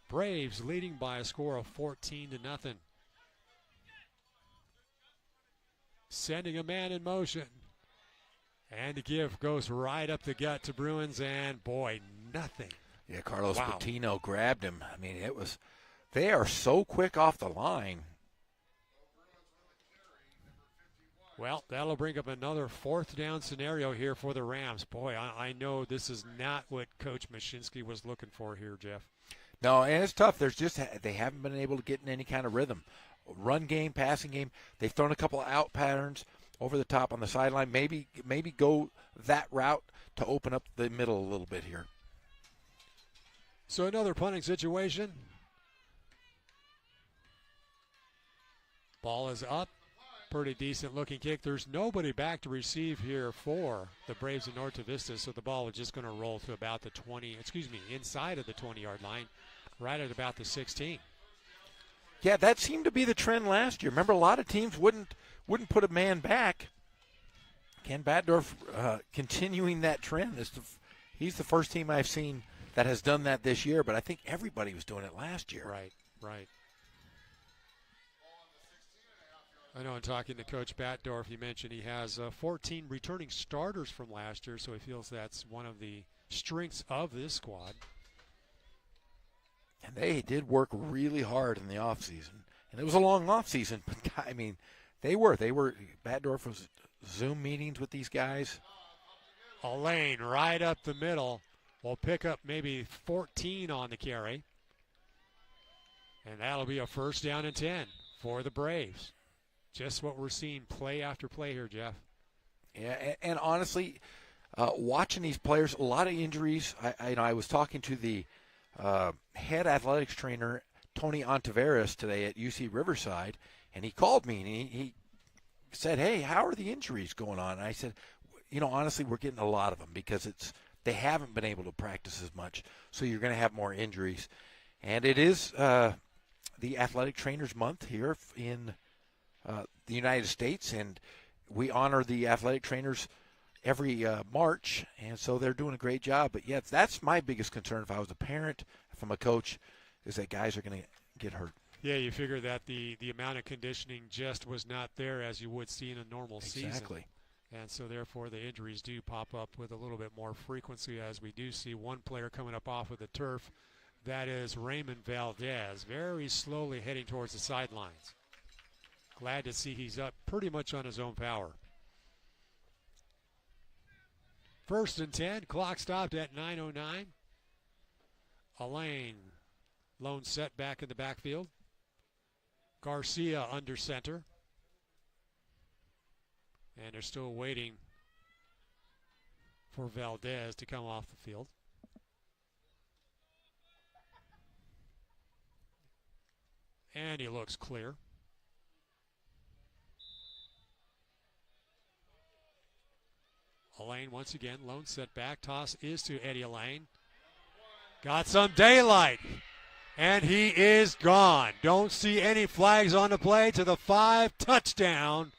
Braves leading by a score of 14-0. Sending a man in motion. And the give goes right up the gut to Bruins, and boy, nothing. Yeah, Carlos Patino grabbed him. I mean, they are so quick off the line. Well, that'll bring up another fourth down scenario here for the Rams. Boy, I know this is not what Coach Mashinsky was looking for here, Jeff. No, and it's tough. They haven't been able to get in any kind of rhythm. Run game, passing game. They've thrown a couple of out patterns over the top on the sideline. Maybe go that route to open up the middle a little bit here. So another punting situation. Ball is up. Pretty decent looking kick. There's nobody back to receive here for the Braves of Norte Vista, so the ball is just going to roll to about the inside of the 20-yard line, right at about the 16. Yeah, that seemed to be the trend last year. Remember, a lot of teams wouldn't put a man back. Ken Batdorf continuing that trend. He's the first team I've seen that has done that this year, but I think everybody was doing it last year. Right. I know in talking to Coach Batdorf, he mentioned he has 14 returning starters from last year, so he feels that's one of the strengths of this squad. And they did work really hard in the offseason. And it was a long offseason, but, I mean, they were. Batdorf was Zoom meetings with these guys. A lane right up the middle will pick up maybe 14 on the carry. And that'll be a first down and 10 for the Braves. Just what we're seeing play after play here, Jeff. Yeah, and honestly, watching these players, a lot of injuries. I was talking to the head athletics trainer, Tony Ontiveros, today at UC Riverside, and he called me, and he said, hey, how are the injuries going on? And I said, honestly, we're getting a lot of them because they haven't been able to practice as much, so you're going to have more injuries. And it is the Athletic Trainers Month here in the United States, and we honor the athletic trainers every March, and so they're doing a great job. But, yeah, that's my biggest concern if I was a parent, if I'm a coach, is that guys are going to get hurt. Yeah, you figure that the amount of conditioning just was not there as you would see in a normal season. Exactly. And so therefore the injuries do pop up with a little bit more frequency, as we do see one player coming up off of the turf. That is Raymond Valdez, very slowly heading towards the sidelines. Glad to see he's up pretty much on his own power. 1st and 10, clock stopped at 9:09. Elaine, lone set back in the backfield. Garcia under center. And they're still waiting for Valdez to come off the field. And he looks clear. Elaine once again, lone setback. Toss is to Eddie Elaine. Got some daylight. And he is gone. Don't see any flags on the play to the 5. Touchdown,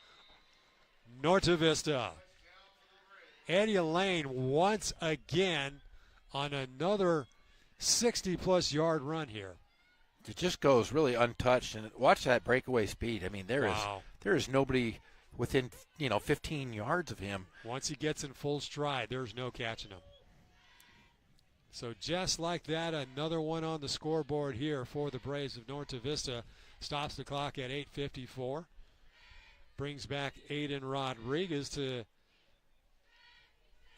Norte Vista. Eddie Elaine once again on another 60-plus yard run here. It just goes really untouched, and watch that breakaway speed. I mean, there is nobody within 15 yards of him. Once he gets in full stride, there's no catching him. So just like that, another one on the scoreboard here for the Braves of Norte Vista. Stops the clock at 8:54. Brings back Aiden Rodriguez to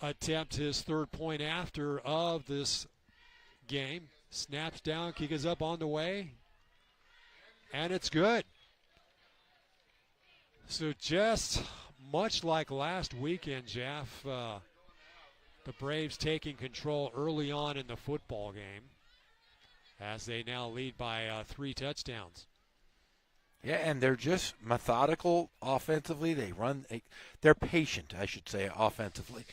attempt his 3rd point after of this game. Snaps down, kick is up on the way, and it's good. So just much like last weekend, Jeff, the Braves taking control early on in the football game as they now lead by 3 touchdowns. Yeah, and they're just methodical offensively. They're patient, I should say, offensively.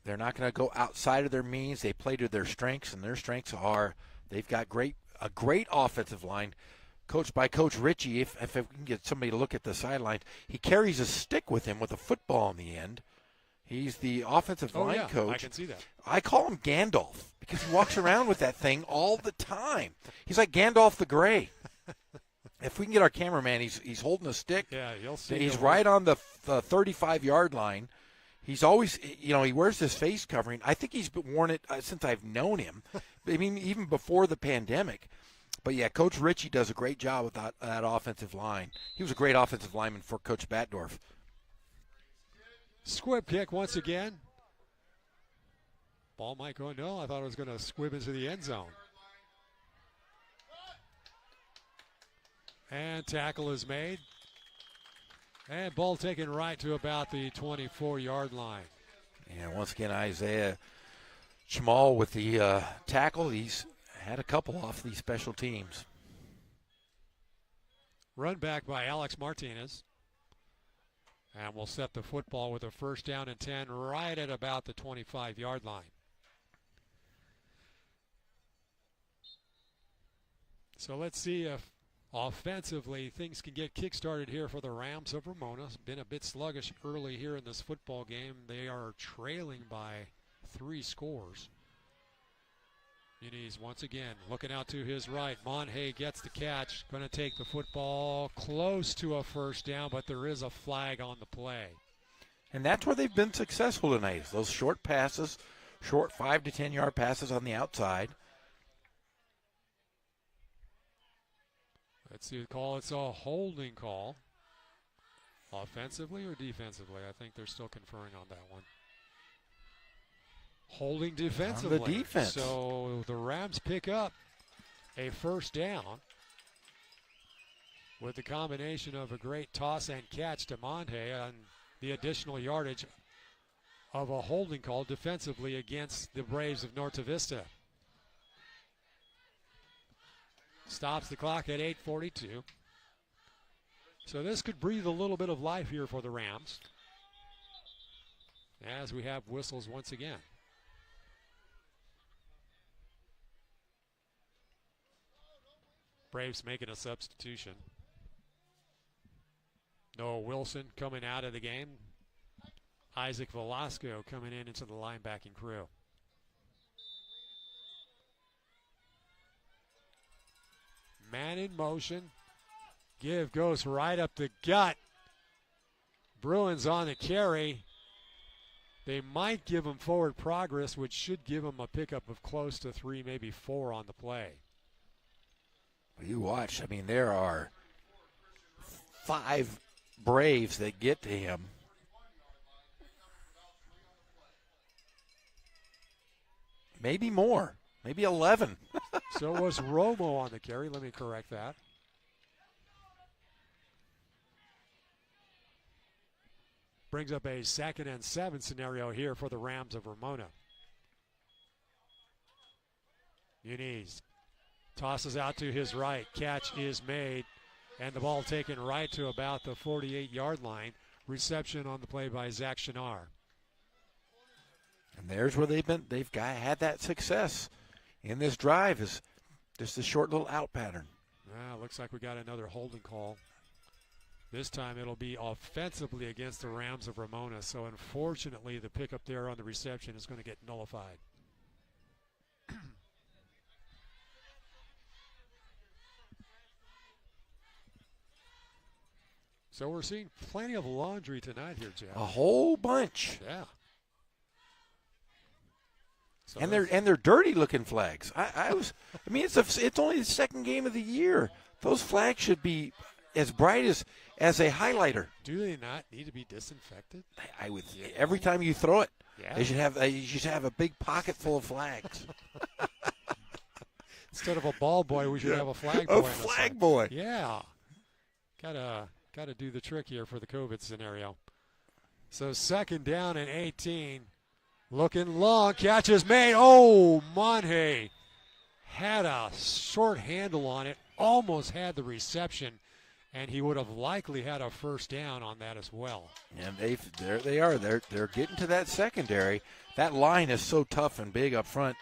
They're not going to go outside of their means. They play to their strengths, and their strengths are they've got a great offensive line, coached by Coach Ritchie. If we can get somebody to look at the sideline, he carries a stick with him with a football in the end. He's the offensive line coach. I can see that. I call him Gandalf because he walks around with that thing all the time. He's like Gandalf the Grey. If we can get our cameraman, he's holding a stick. Yeah, you'll see. He's right on the 35-yard line. He's always, he wears this face covering. I think he's worn it since I've known him. I mean, even before the pandemic. But, yeah, Coach Ritchie does a great job with that offensive line. He was a great offensive lineman for Coach Batdorf. Squib kick once again. Ball might go, no, I thought it was going to squib into the end zone. And tackle is made. And ball taken right to about the 24-yard line. And once again, Isaiah Jamal with the tackle. He's had a couple off these special teams. Run back by Alex Martinez. And we'll set the football with a 1st down and 10 right at about the 25-yard line. So let's see if offensively things can get kick-started here for the Rams of Ramona. It's been a bit sluggish early here in this football game. They are trailing by 3 scores. Muniz once again looking out to his right. Monhay gets the catch. Going to take the football close to a 1st down, but there is a flag on the play. And that's where they've been successful tonight. Those short passes, short 5 to 10-yard passes on the outside. Let's see the call. It's a holding call. Offensively or defensively? I think they're still conferring on that one. Holding defensively. On the defense. So the Rams pick up a 1st down with the combination of a great toss and catch to Monte and the additional yardage of a holding call defensively against the Braves of Norte Vista. Stops the clock at 8:42. So this could breathe a little bit of life here for the Rams as we have whistles once again. Braves making a substitution. Noah Wilson coming out of the game. Isaac Velasco coming in into the linebacking crew. Man in motion. Give goes right up the gut. Bruins on the carry. They might give him forward progress, which should give him a pickup of close to 3, maybe 4 on the play. You watch. I mean, there are 5 Braves that get to him. Maybe more. Maybe 11. So was Romo on the carry. Let me correct that. Brings up a 2nd and 7 scenario here for the Rams of Ramona. Muniz tosses out to his right. Catch is made, and the ball taken right to about the 48-yard line. Reception on the play by Zach Shinar. And there's where they've had that success in this drive, is just a short little out pattern. Looks like we got another holding call. This time it'll be offensively against the Rams of Ramona. So unfortunately, the pickup there on the reception is going to get nullified. So we're seeing plenty of laundry tonight here, Jeff. A whole bunch. Yeah. So and they're dirty looking flags. I mean, it's only the second game of the year. Those flags should be as bright as a highlighter. Do they not need to be disinfected? I would. Every time you throw it, yeah. You should have a big pocket full of flags. Instead of a ball boy, we should have a flag boy. A flag boy. Yeah. Gotta do the trick here for the COVID scenario. So 2nd down and 18. Looking long. Catch is made. Oh, Monhe had a short handle on it. Almost had the reception. And he would have likely had a first down on that as well. And there they are. They're getting to that secondary. That line is so tough and big up front.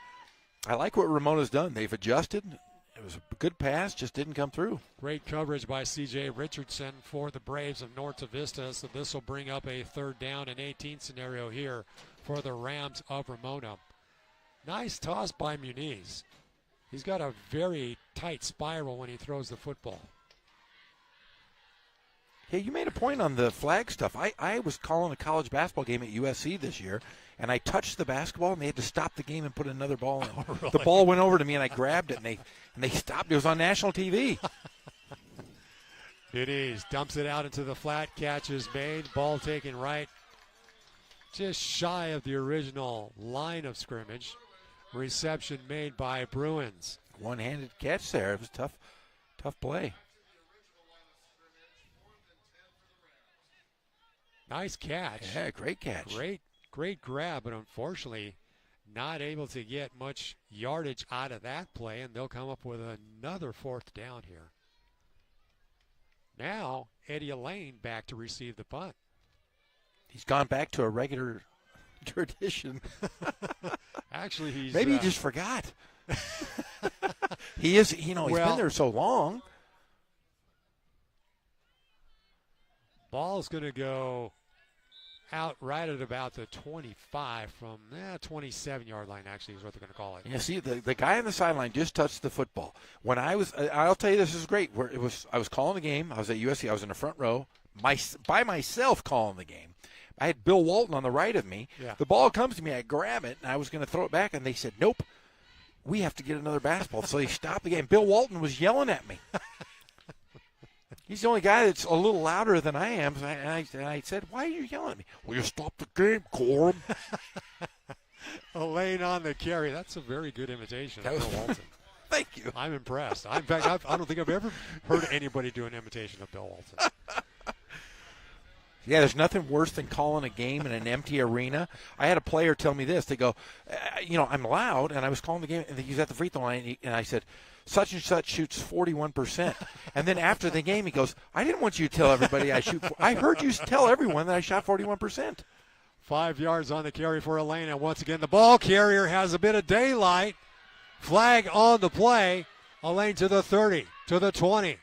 I like what Ramona's done. They've adjusted. It was a good pass, just didn't come through. Great coverage by C.J. Richardson for the Braves of Norte Vista. So this will bring up a 3rd down and 18 scenario here for the Rams of Ramona. Nice toss by Muniz. He's got a very tight spiral when he throws the football. Hey, you made a point on the flag stuff. I was calling a college basketball game at USC this year, and I touched the basketball, and they had to stop the game and put another ball in. Oh, really? The ball went over to me, and I grabbed it, and they stopped. It was on national TV. It is. Dumps it out into the flat. Catch is made. Ball taken right. Just shy of the original line of scrimmage. Reception made by Bruins. One-handed catch there. It was tough play. Nice catch. Yeah, great catch. Great grab, but unfortunately not able to get much yardage out of that play, and they'll come up with another 4th down here. Now, Eddie Elaine back to receive the punt. He's gone back to a regular tradition. Actually, he just forgot. He's been there so long. Ball's going to go out right at about the 25 from 27-yard line, actually, is what they're going to call it. Yeah, see, the guy on the sideline just touched the football. When I'll tell you, this is great. I was calling the game. I was at USC. I was in the front row by myself calling the game. I had Bill Walton on the right of me. Yeah. The ball comes to me. I grab it, and I was going to throw it back, and they said, nope, we have to get another basketball. So they stopped the game. Bill Walton was yelling at me. He's the only guy that's a little louder than I am. And I said, why are you yelling at me? Well, you stop the game, Corum. Elaine on the carry. That's a very good imitation of Bill Walton. Thank you. I'm impressed. In fact, I don't think I've ever heard anybody do an imitation of Bill Walton. Yeah, there's nothing worse than calling a game in an empty arena. I had a player tell me this. They go, I'm loud, and I was calling the game, and he's at the free throw line, and I said, such and such shoots 41%. And then after the game, he goes, I didn't want you to tell everybody I heard you tell everyone that I shot 41%. 5 yards on the carry for Elaine, and once again, the ball carrier has a bit of daylight. Flag on the play. Elaine to the 30, to the 20.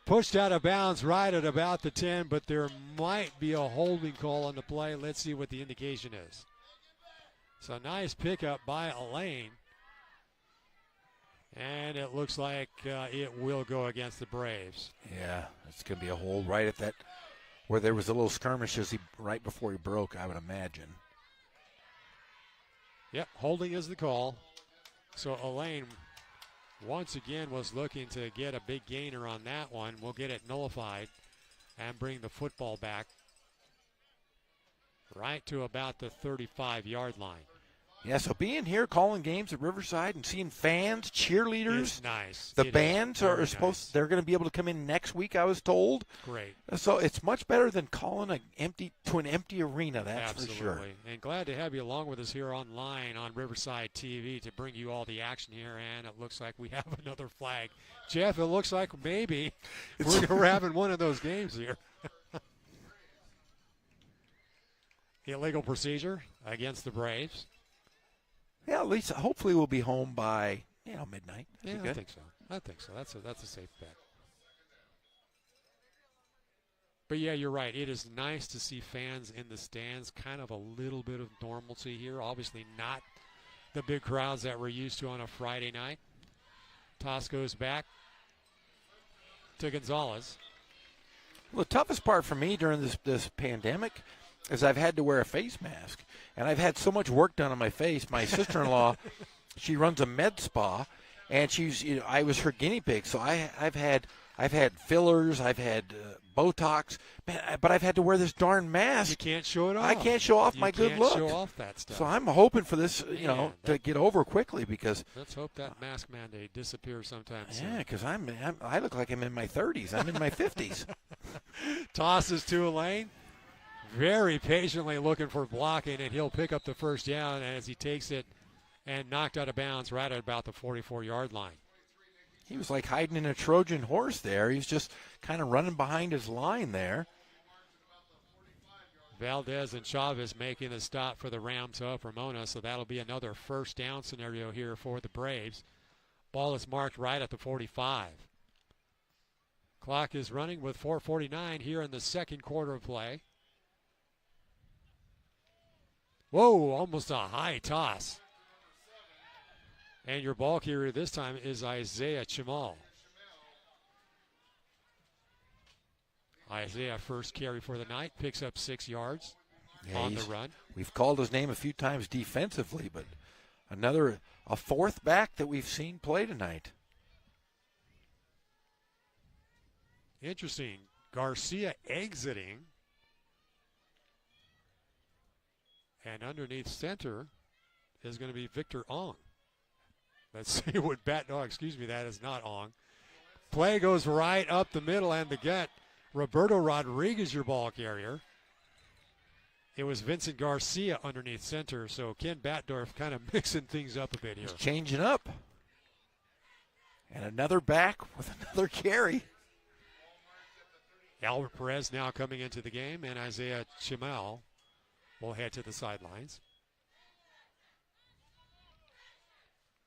Pushed out of bounds right at about the 10, but there might be a holding call on the play. Let's see what the indication is. So nice pickup by Elaine. And it looks like it will go against the Braves. Yeah, it's going to be a hold right at that where there was a little skirmish right before he broke, I would imagine. Yep, holding is the call. So Elaine once again was looking to get a big gainer on that one. We'll get it nullified and bring the football back right to about the 35-yard line. Yeah, so being here, calling games at Riverside and seeing fans, cheerleaders. It's nice. The bands are supposed, they're going to be able to come in next week, I was told. Great. So it's much better than calling an empty arena, that's Absolutely. for sure. And glad to have you along with us here online on Riverside TV to bring you all the action here. And it looks like we have another flag. Jeff, it looks like maybe we're having one of those games here. Illegal procedure against the Braves. Yeah, at least hopefully we'll be home by midnight. That'd I think so. I think so. That's a safe bet. But yeah, you're right. It is nice to see fans in the stands. Kind of a little bit of normalcy here. Obviously not the big crowds that we're used to on a Friday night. Toss goes back to Gonzalez. Well, the toughest part for me during this pandemic is I've had to wear a face mask, and I've had so much work done on my face. My sister-in-law, she runs a med spa, and I was her guinea pig. So I've had fillers, I've had Botox, man, but I've had to wear this darn mask. You can't show it off. I can't show off my good look. Show off that stuff. So I'm hoping for this, to get over quickly because. Let's hope that mask mandate disappears sometime soon. Yeah, because I look like I'm in my 30s. I'm in my 50s. Tosses to Elaine. Very patiently looking for blocking, and he'll pick up the first down as he takes it and knocked out of bounds right at about the 44-yard line. He was like hiding in a Trojan horse there. He's just kind of running behind his line there. Valdez and Chavez making the stop for the Rams of Ramona, so that'll be another first down scenario here for the Braves. Ball is marked right at the 45. Clock is running with 4:49 here in the second quarter of play. Whoa, almost a high toss. And your ball carrier this time is Isaiah Chimal. Isaiah, first carry for the night, picks up 6 yards on the run. We've called his name a few times defensively, but a fourth back that we've seen play tonight. Interesting. Garcia exiting. And underneath center is going to be Victor Ong. Let's see what that is not Ong. Play goes right up the middle and the gut. Roberto Rodriguez, your ball carrier. It was Vincent Garcia underneath center, so Ken Batdorf kind of mixing things up a bit here. He's changing up. And another back with another carry. Albert Perez now coming into the game, and Isaiah Chimal will head to the sidelines.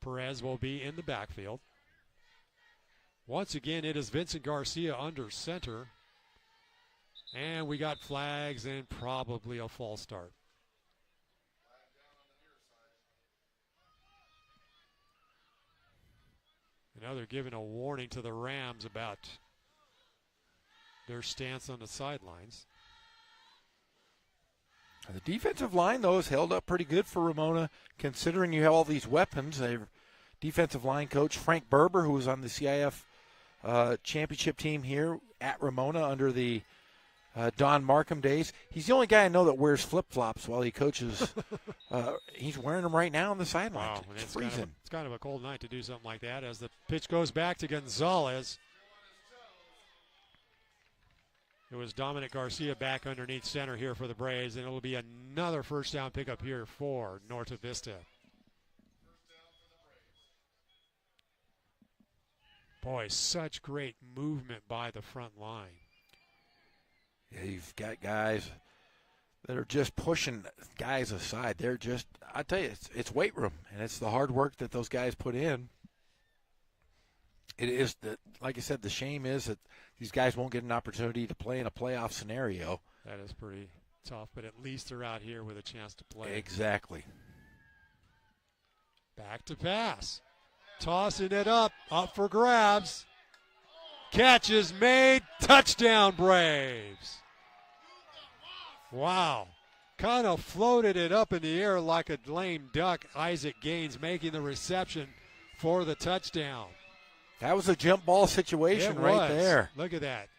Perez will be in the backfield. Once again, it is Vincent Garcia under center. And we got flags and probably a false start. And now they're giving a warning to the Rams about their stance on the sidelines. The defensive line, though, has held up pretty good for Ramona, considering you have all these weapons. Their defensive line coach, Frank Berber, who was on the CIF championship team here at Ramona under the Don Markham days. He's the only guy I know that wears flip-flops while he coaches. He's wearing them right now on the sideline. Wow, it's freezing. It's kind of a cold night to do something like that as the pitch goes back to Gonzalez. It was Dominic Garcia back underneath center here for the Braves, and it'll be another first down pickup here for Norte Vista. Boy, such great movement by the front line. Yeah, you've got guys that are just pushing guys aside. They're just, I tell you, it's weight room, and it's the hard work that those guys put in. It is that, like I said, the shame is that these guys won't get an opportunity to play in a playoff scenario. That is pretty tough, but at least they're out here with a chance to play. Exactly. Back to pass. Tossing it up for grabs. Catch is made. Touchdown, Braves. Wow. Kind of floated it up in the air like a lame duck. Isaac Gaines making the reception for the touchdown. That was a jump ball situation right there. Look at that.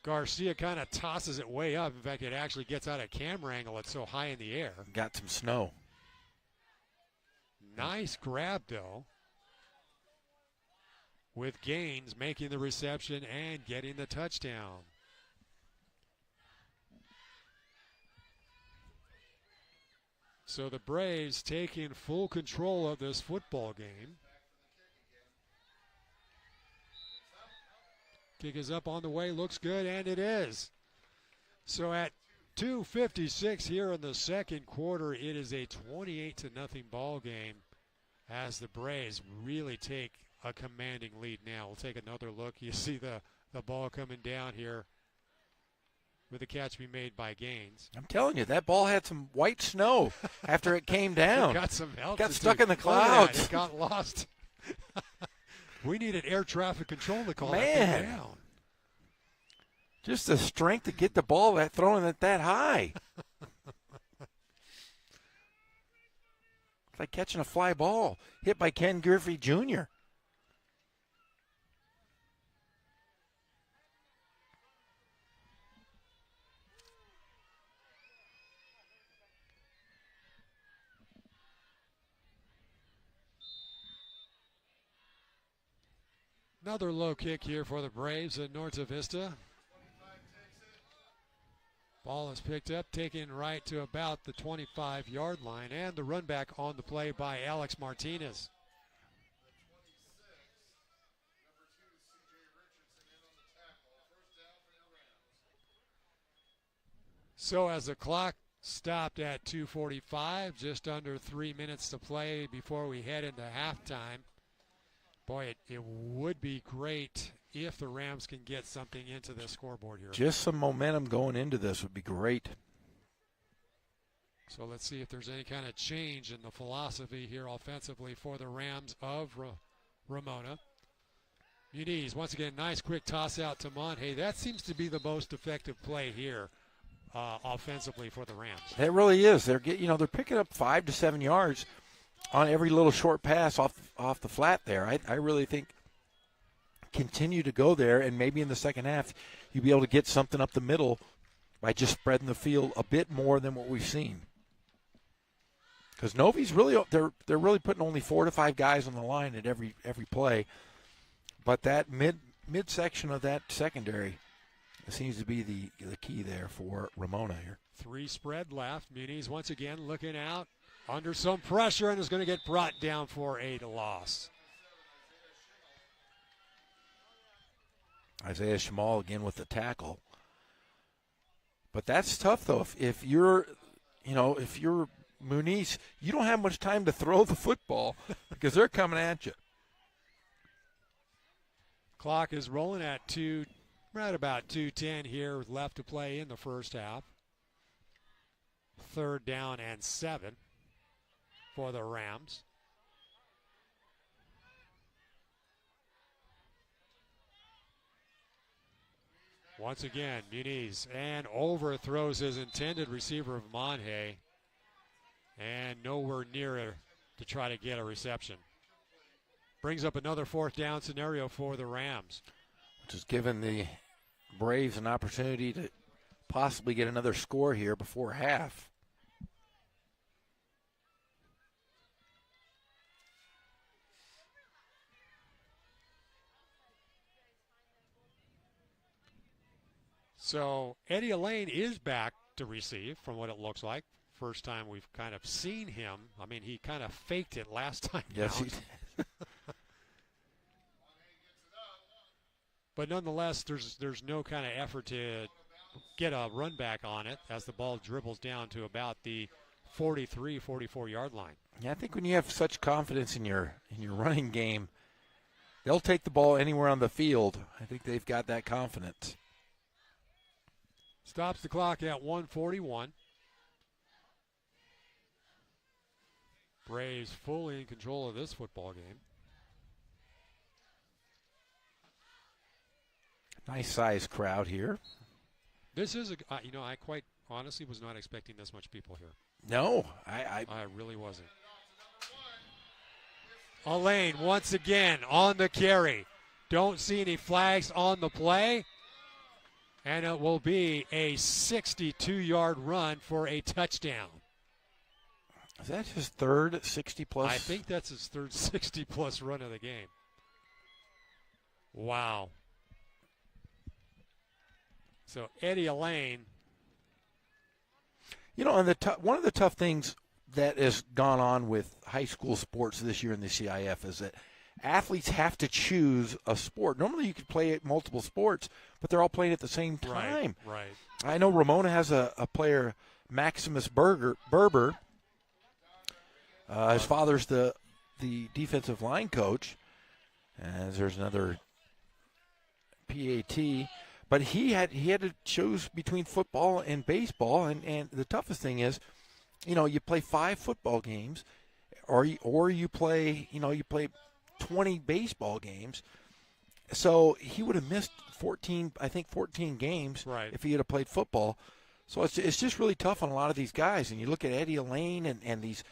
Garcia kind of tosses it way up. In fact, it actually gets out of camera angle. It's so high in the air. Got some snow. Nice grab, though, with Gaines making the reception and getting the touchdown. So the Braves taking full control of this football game. Kick is up on the way, looks good, and it is. So at 2:56 here in the second quarter, it is a 28-0 ball game as the Braves really take a commanding lead now. We'll take another look. You see the ball coming down here with the catch be made by Gaines. I'm telling you, that ball had some white snow after it came down. It got some altitude. Got stuck in the clouds. It got lost. We needed air traffic control to call that thing down. Just the strength to get the ball throwing it that high. It's like catching a fly ball hit by Ken Griffey Jr. Another low kick here for the Braves at Norte Vista. Ball is picked up, taken right to about the 25-yard line, and the run back on the play by Alex Martinez. So as the clock stopped at 2:45, just under 3 minutes to play before we head into halftime. Boy, it would be great if the Rams can get something into the scoreboard here. Just some momentum going into this would be great. So let's see if there's any kind of change in the philosophy here offensively for the Rams of Ramona. Muniz, once again, nice quick toss out to Monte. That seems to be the most effective play here offensively for the Rams. It really is. They're picking up 5 to 7 yards on every little short pass off the flat there. I really think continue to go there, and maybe in the second half you'll be able to get something up the middle by just spreading the field a bit more than what we've seen. Because Novi's really they're really putting only 4 to 5 guys on the line at every play, but that midsection of that secondary seems to be the key there for Ramona here. 3 spread left. Muniz once again looking out. Under some pressure and is going to get brought down for a loss. Isaiah Shamal again with the tackle. But that's tough, though. If you're Muniz, you don't have much time to throw the football because they're coming at you. Clock is rolling at right about 2:10 here with left to play in the first half. 3rd down and 7. For the Rams. Once again, Muniz and overthrows his intended receiver of Monte, and nowhere near to try to get a reception. Brings up another 4th down scenario for the Rams. Which has given the Braves an opportunity to possibly get another score here before half. So Eddie Elaine is back to receive from what it looks like. First time we've kind of seen him. I mean, he kind of faked it last time. Yes, out. he did. But nonetheless, there's no kind of effort to get a run back on it as the ball dribbles down to about the 43, 44-yard line. Yeah, I think when you have such confidence in your running game, they'll take the ball anywhere on the field. I think they've got that confidence. Stops the clock at 1:41. Braves fully in control of this football game. Nice size crowd here. This is I quite honestly was not expecting this much people here. No, I really wasn't. Elaine once again on the carry. Don't see any flags on the play. And it will be a 62-yard run for a touchdown. Is that his third 60-plus? I think that's his third 60-plus run of the game. Wow. So Eddie Elaine. You know, and one of the tough things that has gone on with high school sports this year in the CIF is that athletes have to choose a sport. Normally you could play multiple sports, but they're all playing at the same time. Right. I know Ramona has a player, Maximus Berber. His father's the defensive line coach. And there's another PAT. But he had to choose between football and baseball. And the toughest thing is, you play 5 football games or you play 20 baseball games. So he would have missed 14 games if he had played football. So it's just really tough on a lot of these guys. And you look at Eddie Elaine and these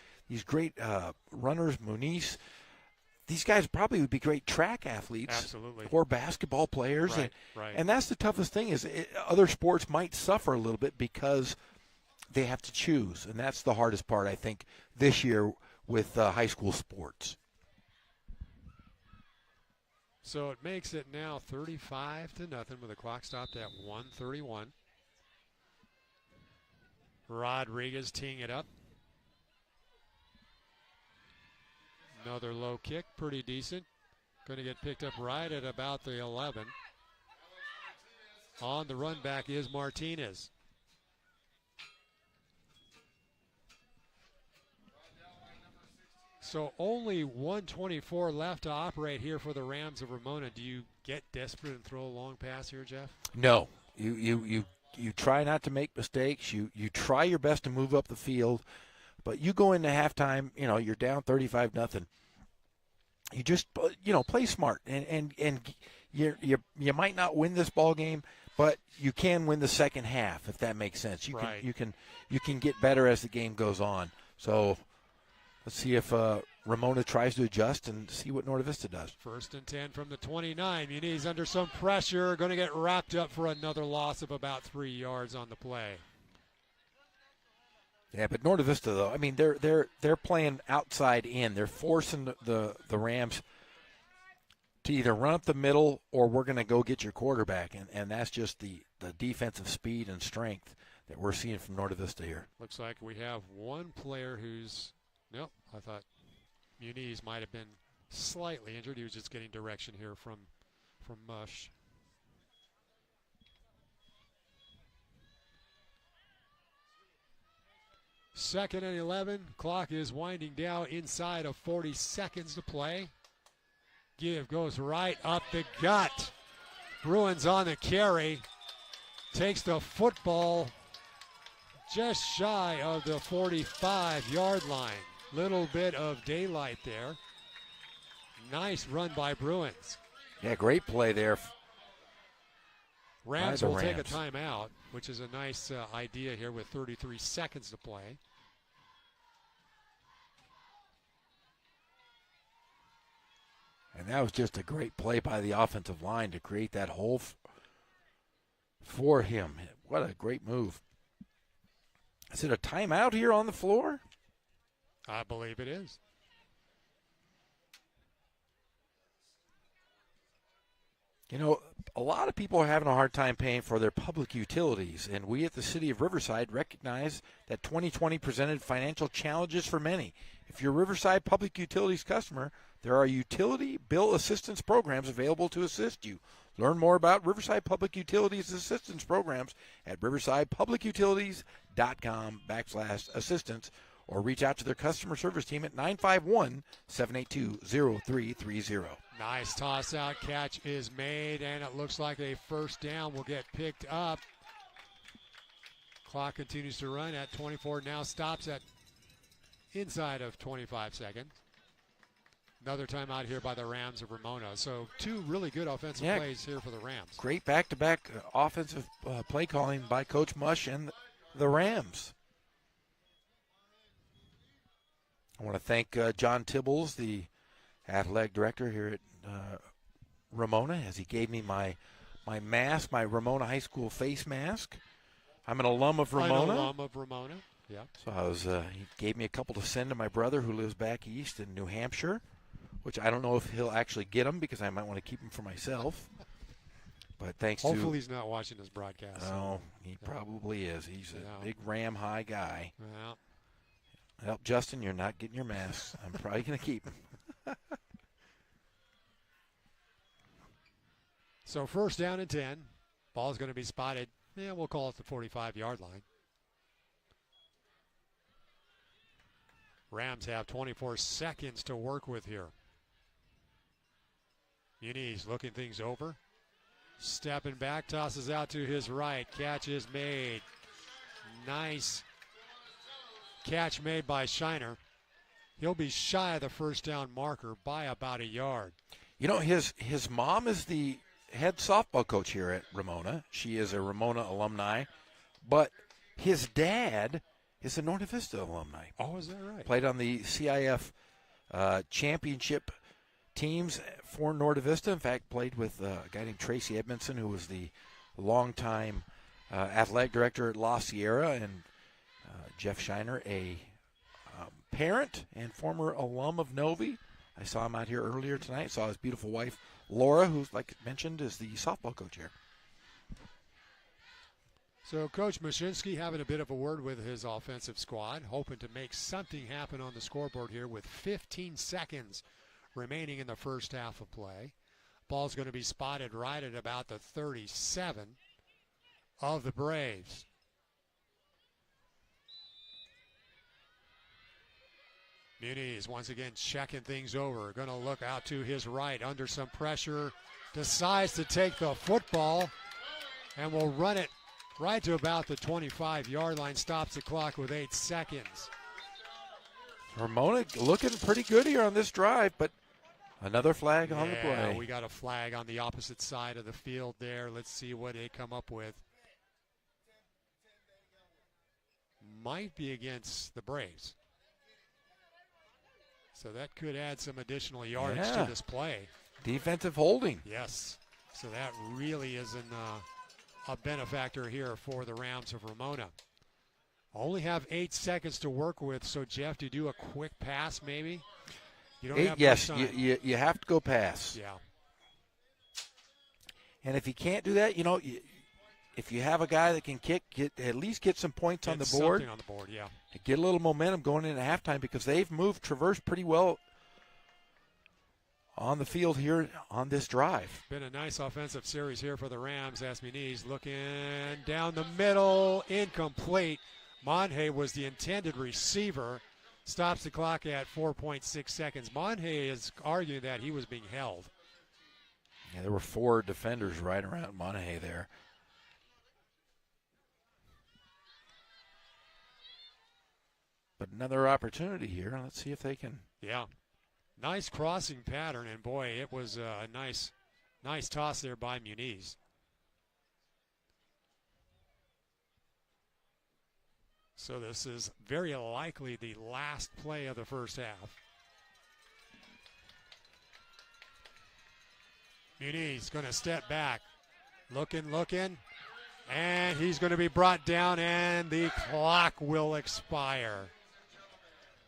great runners, Muniz. These guys probably would be great track athletes. Absolutely. Or basketball players. Right. And that's the toughest thing is other sports might suffer a little bit because they have to choose. And that's the hardest part, I think, this year with high school sports. So it makes it now 35-0 with the clock stopped at 1:31. Rodriguez teeing it up. Another low kick, pretty decent. Going to get picked up right at about the 11. On the run back is Martinez. So only 1:24 left to operate here for the Rams of Ramona. Do you get desperate and throw a long pass here, Jeff? No. You try not to make mistakes. You try your best to move up the field. But you go into halftime, you're down 35-0. You just, play smart, and you might not win this ball game, but you can win the second half if that makes sense. You can get better as the game goes on. So let's see if Ramona tries to adjust and see what Norte Vista does. 1st and 10 from the 29. Muniz under some pressure, going to get wrapped up for another loss of about 3 yards on the play. Yeah, but Norte Vista, though, I mean, they're playing outside in. They're forcing the Rams to either run up the middle or we're going to go get your quarterback, and that's just the defensive speed and strength that we're seeing from Norte Vista here. Looks like we have one player who's – nope, I thought Muniz might have been slightly injured. He was just getting direction here from Mush. Second and 11. Clock is winding down inside of 40 seconds to play. Give goes right up the gut. Bruins on the carry. Takes the football just shy of the 45-yard line. Little bit of daylight there. Nice run by Bruins. Yeah, great play there. Rams will take a timeout, which is a nice idea here with 33 seconds to play. And that was just a great play by the offensive line to create that hole for him. What a great move. Is it a timeout here on the floor? I believe it is. A lot of people are having a hard time paying for their public utilities, and we at the City of Riverside recognize that 2020 presented financial challenges for many. If you're a Riverside Public Utilities customer, there are utility bill assistance programs available to assist you. Learn more about Riverside Public Utilities assistance programs at riversidepublicutilities.com/assistance or reach out to their customer service team at 951-782-0330. Nice toss-out catch is made, and it looks like a first down will get picked up. Clock continues to run at 24, now stops at inside of 25 seconds. Another timeout here by the Rams of Ramona. So 2 really good offensive plays here for the Rams. Great back-to-back offensive play calling by Coach Mush and the Rams. I want to thank John Tibbles, the athletic director here at Ramona, as he gave me my mask, my Ramona High School face mask. I'm an alum of Ramona. An alum of Ramona, yeah. So he gave me a couple to send to my brother who lives back east in New Hampshire, which I don't know if he'll actually get them because I might want to keep them for myself. But thanks Hopefully he's not watching this broadcast. No, he probably is. He's a big Ram High guy. Yeah. Well, Justin, you're not getting your masks. I'm probably going to keep them. So 1st down and 10. Ball's going to be spotted. Yeah, we'll call it the 45-yard line. Rams have 24 seconds to work with here. Muniz looking things over. Stepping back, tosses out to his right. Catch is made. Nice catch made by Shiner. He'll be shy of the 1st down marker by about a yard. You know, his mom is the head softball coach here at Ramona. She is a Ramona alumni, but his dad is a Norte Vista alumni. Oh, is that right? Played on the CIF championship teams for Norte Vista. In fact, played with a guy named Tracy Edmondson, who was the longtime athletic director at La Sierra, and Jeff Shiner, a parent and former alum of Novi. I saw him out here earlier tonight. Saw his beautiful wife, Laura, who, like mentioned, is the softball coach here. So Coach Mashinsky having a bit of a word with his offensive squad, hoping to make something happen on the scoreboard here with 15 seconds remaining in the 1st half of play. Ball's going to be spotted right at about the 37 of the Braves. Muniz once again checking things over. Going to look out to his right under some pressure. Decides to take the football and will run it right to about the 25-yard line. Stops the clock with 8 seconds. Ramona looking pretty good here on this drive, but another flag on the play. We got a flag on the opposite side of the field there. Let's see what they come up with. Might be against the Braves. So that could add some additional yardage to this play. Defensive holding. Yes. So that really is a benefactor here for the Rams of Ramona. Only have 8 seconds to work with. So, Jeff, do you do a quick pass maybe? You don't have yes, much time. you have to go pass. Yeah. And if you can't do that, if you have a guy that can at least get some points on the board. Something on the board, yeah. Get a little momentum going into halftime because they've moved Traverse pretty well on the field here on this drive. Been a nice offensive series here for the Rams. As Muniz looking down the middle, incomplete. Monhay was the intended receiver. Stops the clock at 4.6 seconds. Monhay is arguing that he was being held. Yeah, there were 4 defenders right around Monhay there. But another opportunity here. Let's see if they can. Yeah. Nice crossing pattern, and boy, it was a nice toss there by Muniz. So this is very likely the last play of the 1st half. Muniz going to step back. Looking. And he's going to be brought down, and the clock will expire.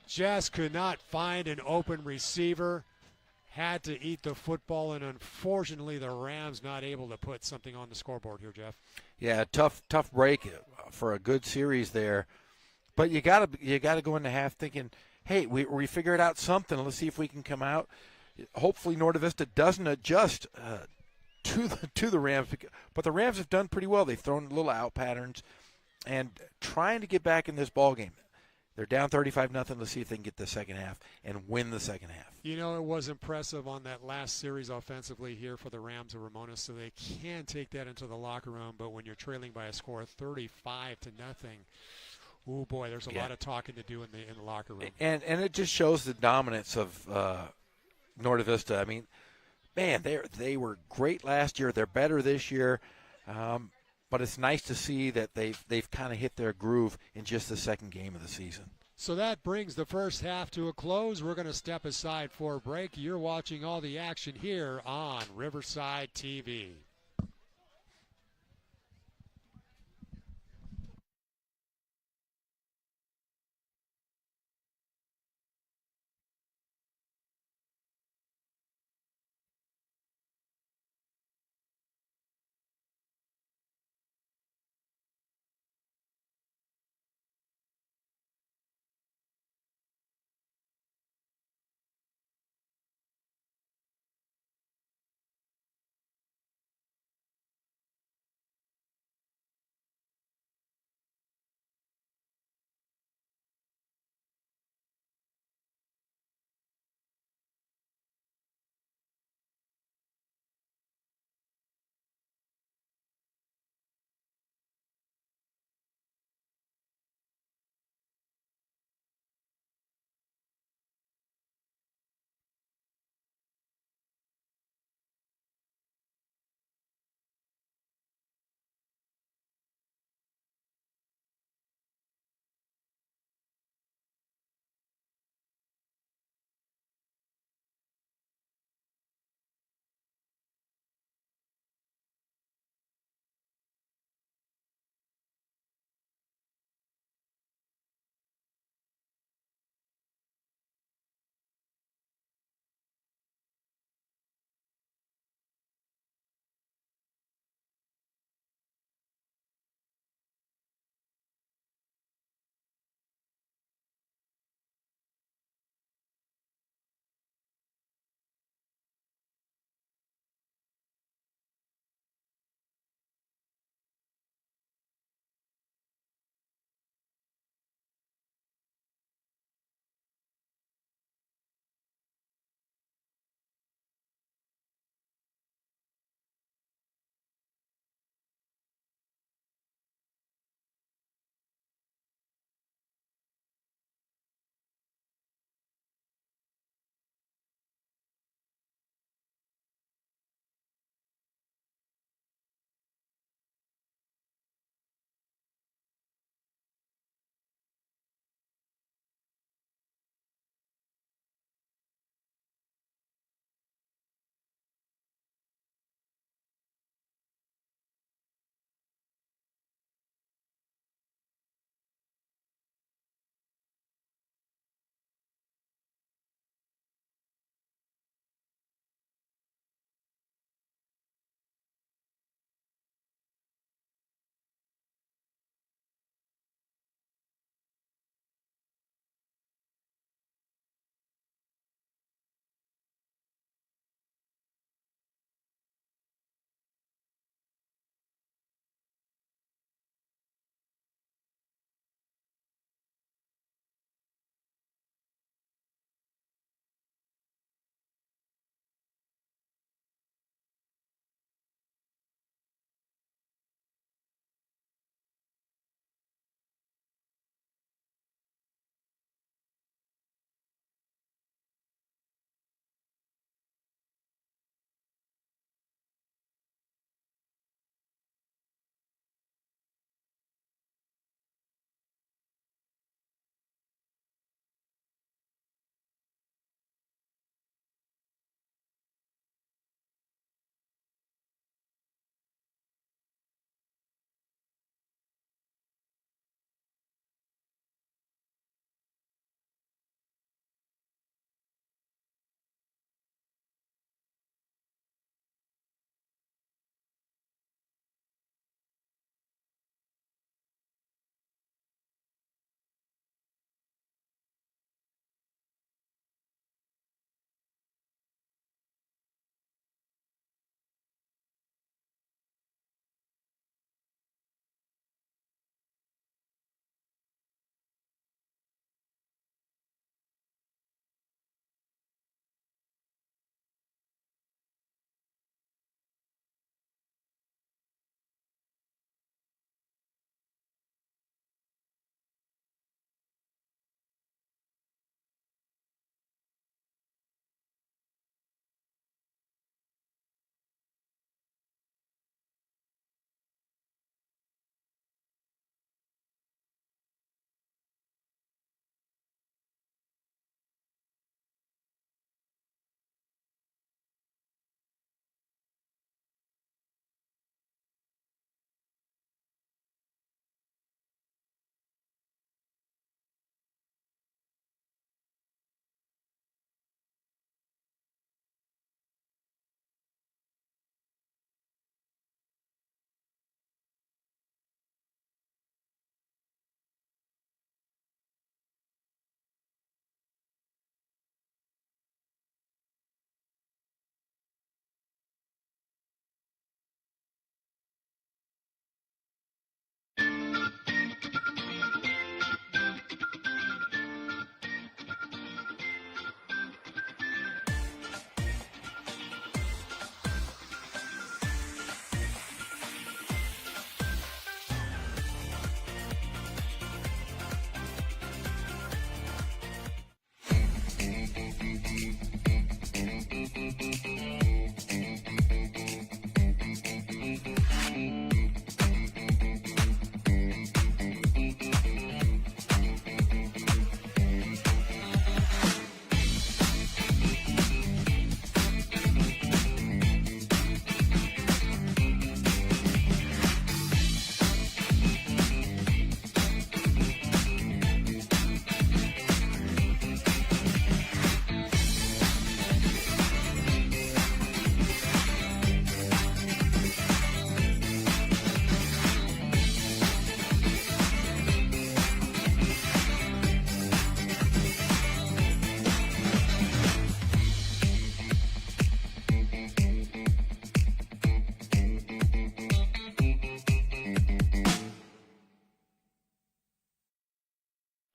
Just could not find an open receiver. Had to eat the football, and unfortunately the Rams not able to put something on the scoreboard here, Jeff. Yeah, tough break for a good series there. But you gotta go into half thinking, hey, we figured out something. Let's see if we can come out. Hopefully Norte Vista doesn't adjust to the Rams, but the Rams have done pretty well. They've thrown little out patterns and trying to get back in this ball game. They're down 35-0. Let's see if they can get the second half and win the second half. You know, it was impressive on that last series offensively here for the Rams of Ramona, so they can take that into the locker room. But when you're trailing by a score of 35-0, oh boy, there's a lot of talking to do in the locker room. And it just shows the dominance of Norte Vista. I mean, man, they were great last year. They're better this year. But it's nice to see that they've kind of hit their groove in just the second game of the season. So that brings the first half to a close. We're going to step aside for a break. You're watching all the action here on Riverside TV.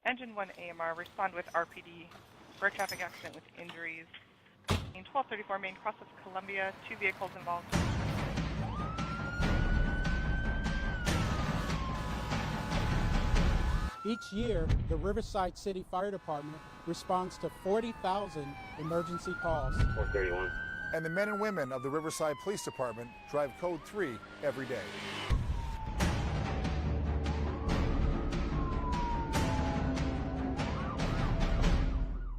Engine 1 AMR, respond with RPD, road traffic accident with injuries. In 1234 main cross of Columbia, 2 vehicles involved. Each year, the Riverside City Fire Department responds to 40,000 emergency calls. 431. And the men and women of the Riverside Police Department drive Code 3 every day.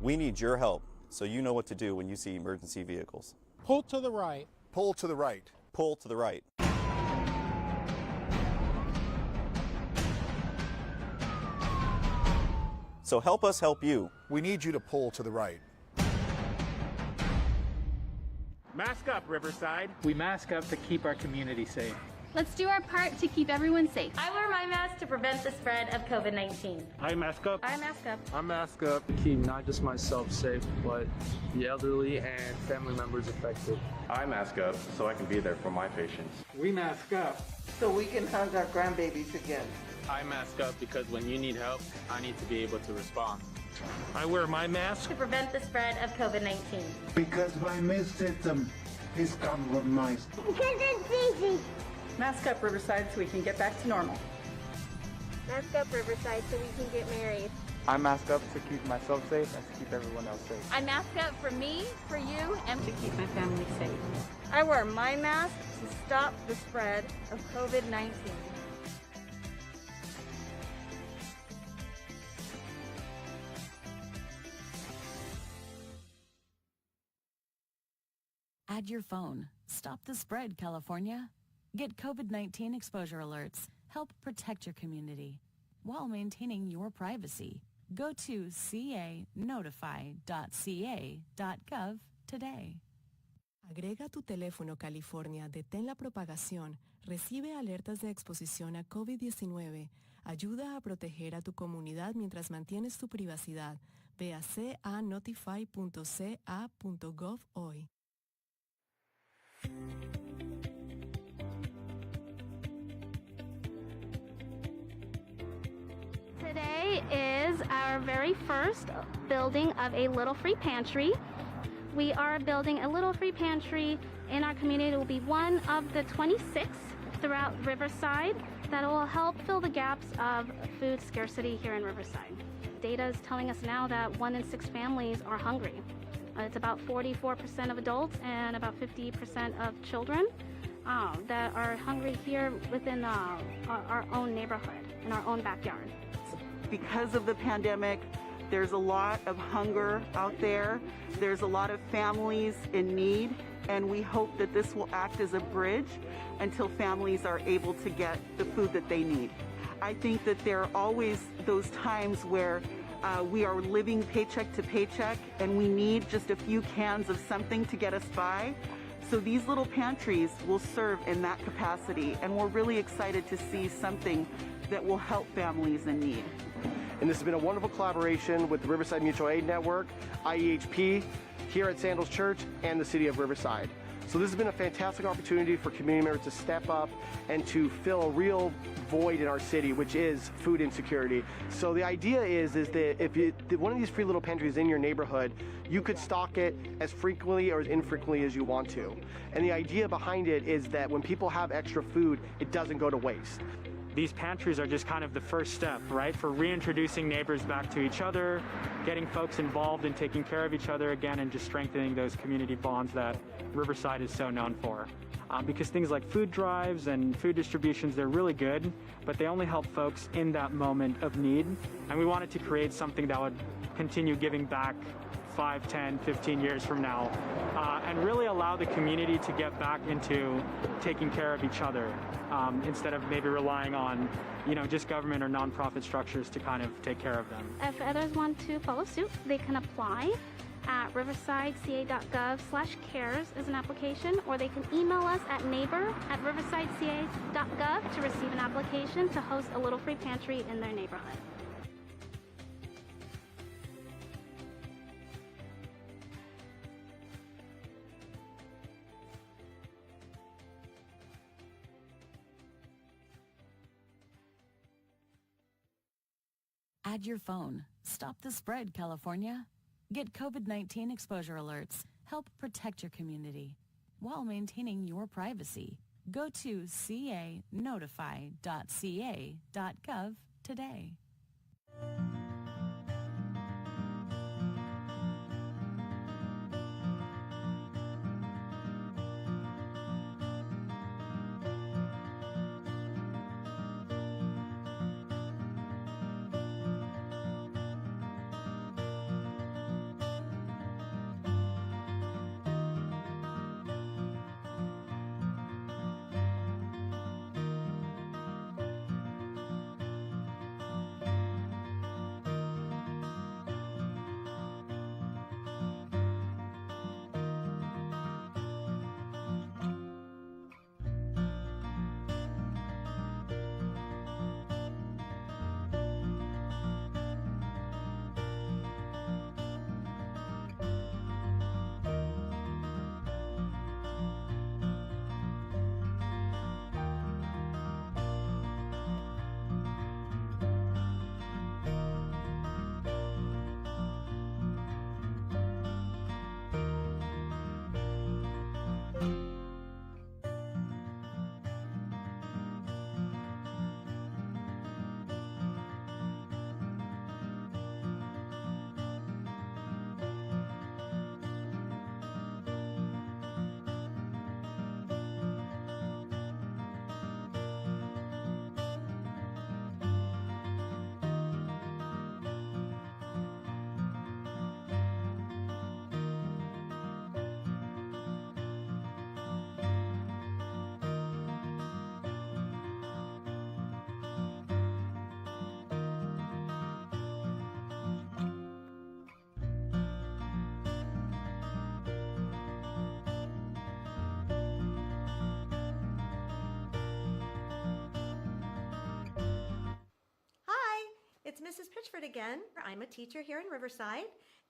We need your help, so you know what to do when you see emergency vehicles. Pull to the right. Pull to the right. Pull to the right. So help us help you. We need you to pull to the right. Mask up, Riverside. We mask up to keep our community safe. Let's do our part to keep everyone safe. I wear my mask to prevent the spread of COVID-19. I mask up. I mask up. I mask up to keep not just myself safe, but the elderly and family members affected. I mask up so I can be there for my patients. We mask up so we can hug our grandbabies again. I mask up because when you need help, I need to be able to respond. I wear my mask To prevent the spread of COVID-19. Because my immune system is compromised. Because it's easy. Mask up, Riverside, so we can get back to normal. Mask up, Riverside, so we can get married. I mask up to keep myself safe and to keep everyone else safe. I mask up for me, for you, and To keep my family safe. I wear my mask to stop the spread of COVID-19. Add your phone. Stop the spread, California. Get COVID-19 exposure alerts. Help protect your community while maintaining your privacy. Go to canotify.ca.gov today. Agrega tu teléfono California, detén la propagación, recibe alertas de exposición a COVID-19, ayuda a proteger a tu comunidad mientras mantienes tu privacidad. Ve a canotify.ca.gov hoy. Today is our very first building of a Little Free Pantry. We are building a Little Free Pantry in our community. It will be one of the 26 throughout Riverside that will help fill the gaps of food scarcity here in Riverside. Data is telling us now that 1 in 6 families are hungry. It's about 44% of adults and about 50% of children that are hungry here within our own neighborhood, in our own backyard. Because of the pandemic, there's a lot of hunger out there. There's a lot of families in need, and we hope that this will act as a bridge until families are able to get the food that they need. I think that there are always those times where we are living paycheck to paycheck and we need just a few cans of something to get us by. So these little pantries will serve in that capacity, and we're really excited to see something that will help families in need. And this has been a wonderful collaboration with the Riverside Mutual Aid Network, IEHP, here at Sandals Church, and the City of Riverside. So this has been a fantastic opportunity for community members to step up and to fill a real void in our city, which is food insecurity. So the idea is that if one of these free little pantries in your neighborhood, you could stock it as frequently or as infrequently as you want to. And the idea behind it is that when people have extra food, it doesn't go to waste. These pantries are just kind of the first step, right, for reintroducing neighbors back to each other, getting folks involved in taking care of each other again, and just strengthening those community bonds that Riverside is so known for. Because things like food drives and food distributions, they're really good, but they only help folks in that moment of need. And we wanted to create something that would continue giving back 5, 10, 15 years from now, and really allow the community to get back into taking care of each other instead of maybe relying on, just government or nonprofit structures to kind of take care of them. If others want to follow suit, they can apply at riversideca.gov/cares as an application, or they can email us at neighbor@riversideca.gov to receive an application to host a Little Free Pantry in their neighborhood. Add Inside your phone. Stop the spread, California. Get COVID-19 exposure alerts. Help protect your community while maintaining your privacy. Go to canotify.ca.gov today. It's Mrs. Pitchford again. I'm a teacher here in Riverside,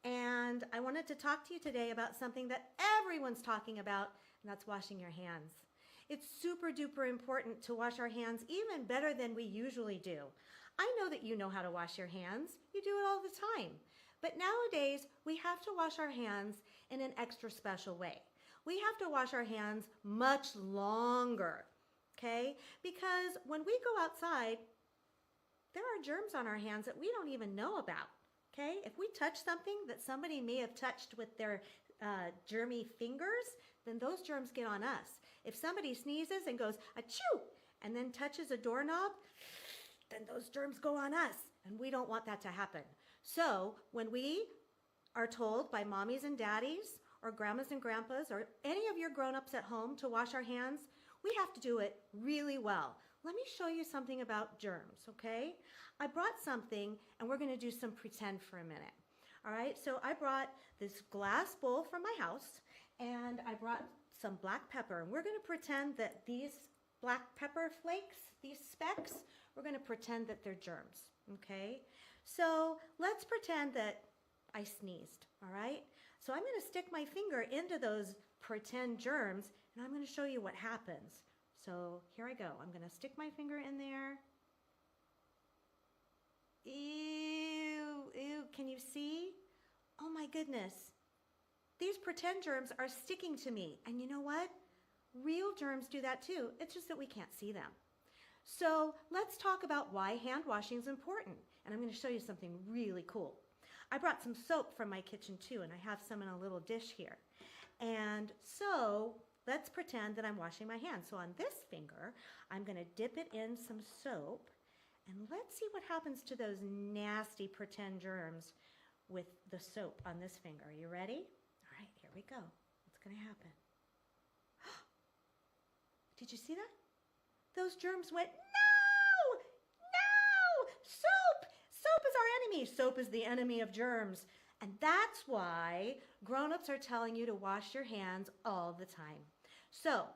and I wanted to talk to you today about something that everyone's talking about, and that's washing your hands. It's super duper important to wash our hands even better than we usually do. I know that you know how to wash your hands. You do it all the time. But nowadays, we have to wash our hands in an extra special way. We have to wash our hands much longer, okay? Because when we go outside, there are germs on our hands that we don't even know about, okay? If we touch something that somebody may have touched with their germy fingers, then those germs get on us. If somebody sneezes and goes, achoo, and then touches a doorknob, then those germs go on us, and we don't want that to happen. So when we are told by mommies and daddies, or grandmas and grandpas, or any of your grown-ups at home to wash our hands, we have to do it really well. Let me show you something about germs, okay? I brought something, and we're going to do some pretend for a minute. All right, so I brought this glass bowl from my house, and I brought some black pepper, and we're going to pretend that these black pepper flakes, these specks, we're going to pretend that they're germs, okay? So let's pretend that I sneezed, all right? So I'm going to stick my finger into those pretend germs, and I'm going to show you what happens. So here I go. I'm going to stick my finger in there. Ew, ew, can you see? Oh my goodness. These pretend germs are sticking to me. And you know what? Real germs do that too. It's just that we can't see them. So let's talk about why hand washing is important. And I'm going to show you something really cool. I brought some soap from my kitchen too, and I have some in a little dish here. And so let's pretend that I'm washing my hands. So on this finger, I'm going to dip it in some soap, and let's see what happens to those nasty pretend germs with the soap on this finger. Are you ready? All right, here we go. What's going to happen? Did you see that? Those germs went, no! No! Soap! Soap is our enemy. Soap is the enemy of germs. And that's why grown-ups are telling you to wash your hands all the time. So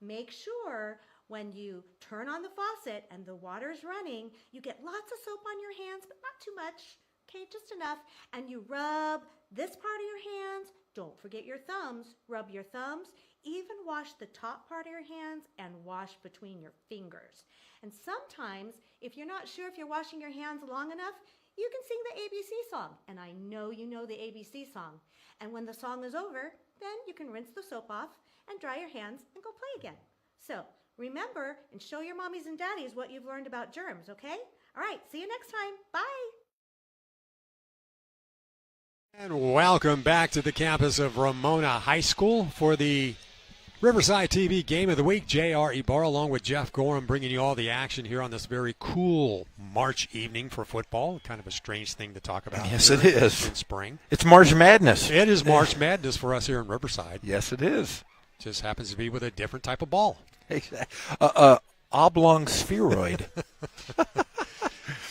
make sure when you turn on the faucet and the water's running, you get lots of soap on your hands, but not too much, okay, just enough. And you rub this part of your hands. Don't forget your thumbs. Rub your thumbs. Even wash the top part of your hands and wash between your fingers. And sometimes, if you're not sure if you're washing your hands long enough, you can sing the ABC song. And I know you know the ABC song. And when the song is over, then you can rinse the soap off and dry your hands and go play again. So remember and show your mommies and daddies what you've learned about germs, okay? All right, see you next time. Bye. And welcome back to the campus of Ramona High School for the Riverside TV Game of the Week. J.R. Ibarra along with Jeff Gorham bringing you all the action here on this very cool March evening for football. Kind of a strange thing to talk about. Yes, it is. In spring. It's March Madness. It is March Madness for us here in Riverside. Yes, it is. Just happens to be with a different type of ball. Exactly. Oblong spheroid.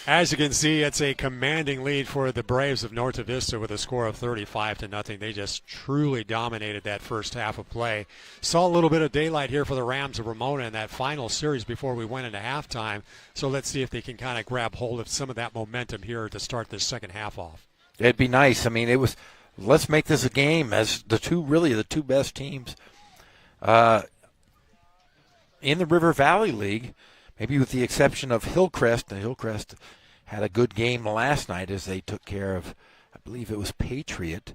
As you can see, it's a commanding lead for the Braves of Norte Vista with a score of 35-0. They just truly dominated that first half of play. Saw a little bit of daylight here for the Rams of Ramona in that final series before we went into halftime. So let's see if they can kind of grab hold of some of that momentum here to start this second half off. It'd be nice. I mean, let's make this a game as the two best teams in the River Valley League, maybe with the exception of Hillcrest. And Hillcrest had a good game last night as they took care of, I believe it was Patriot.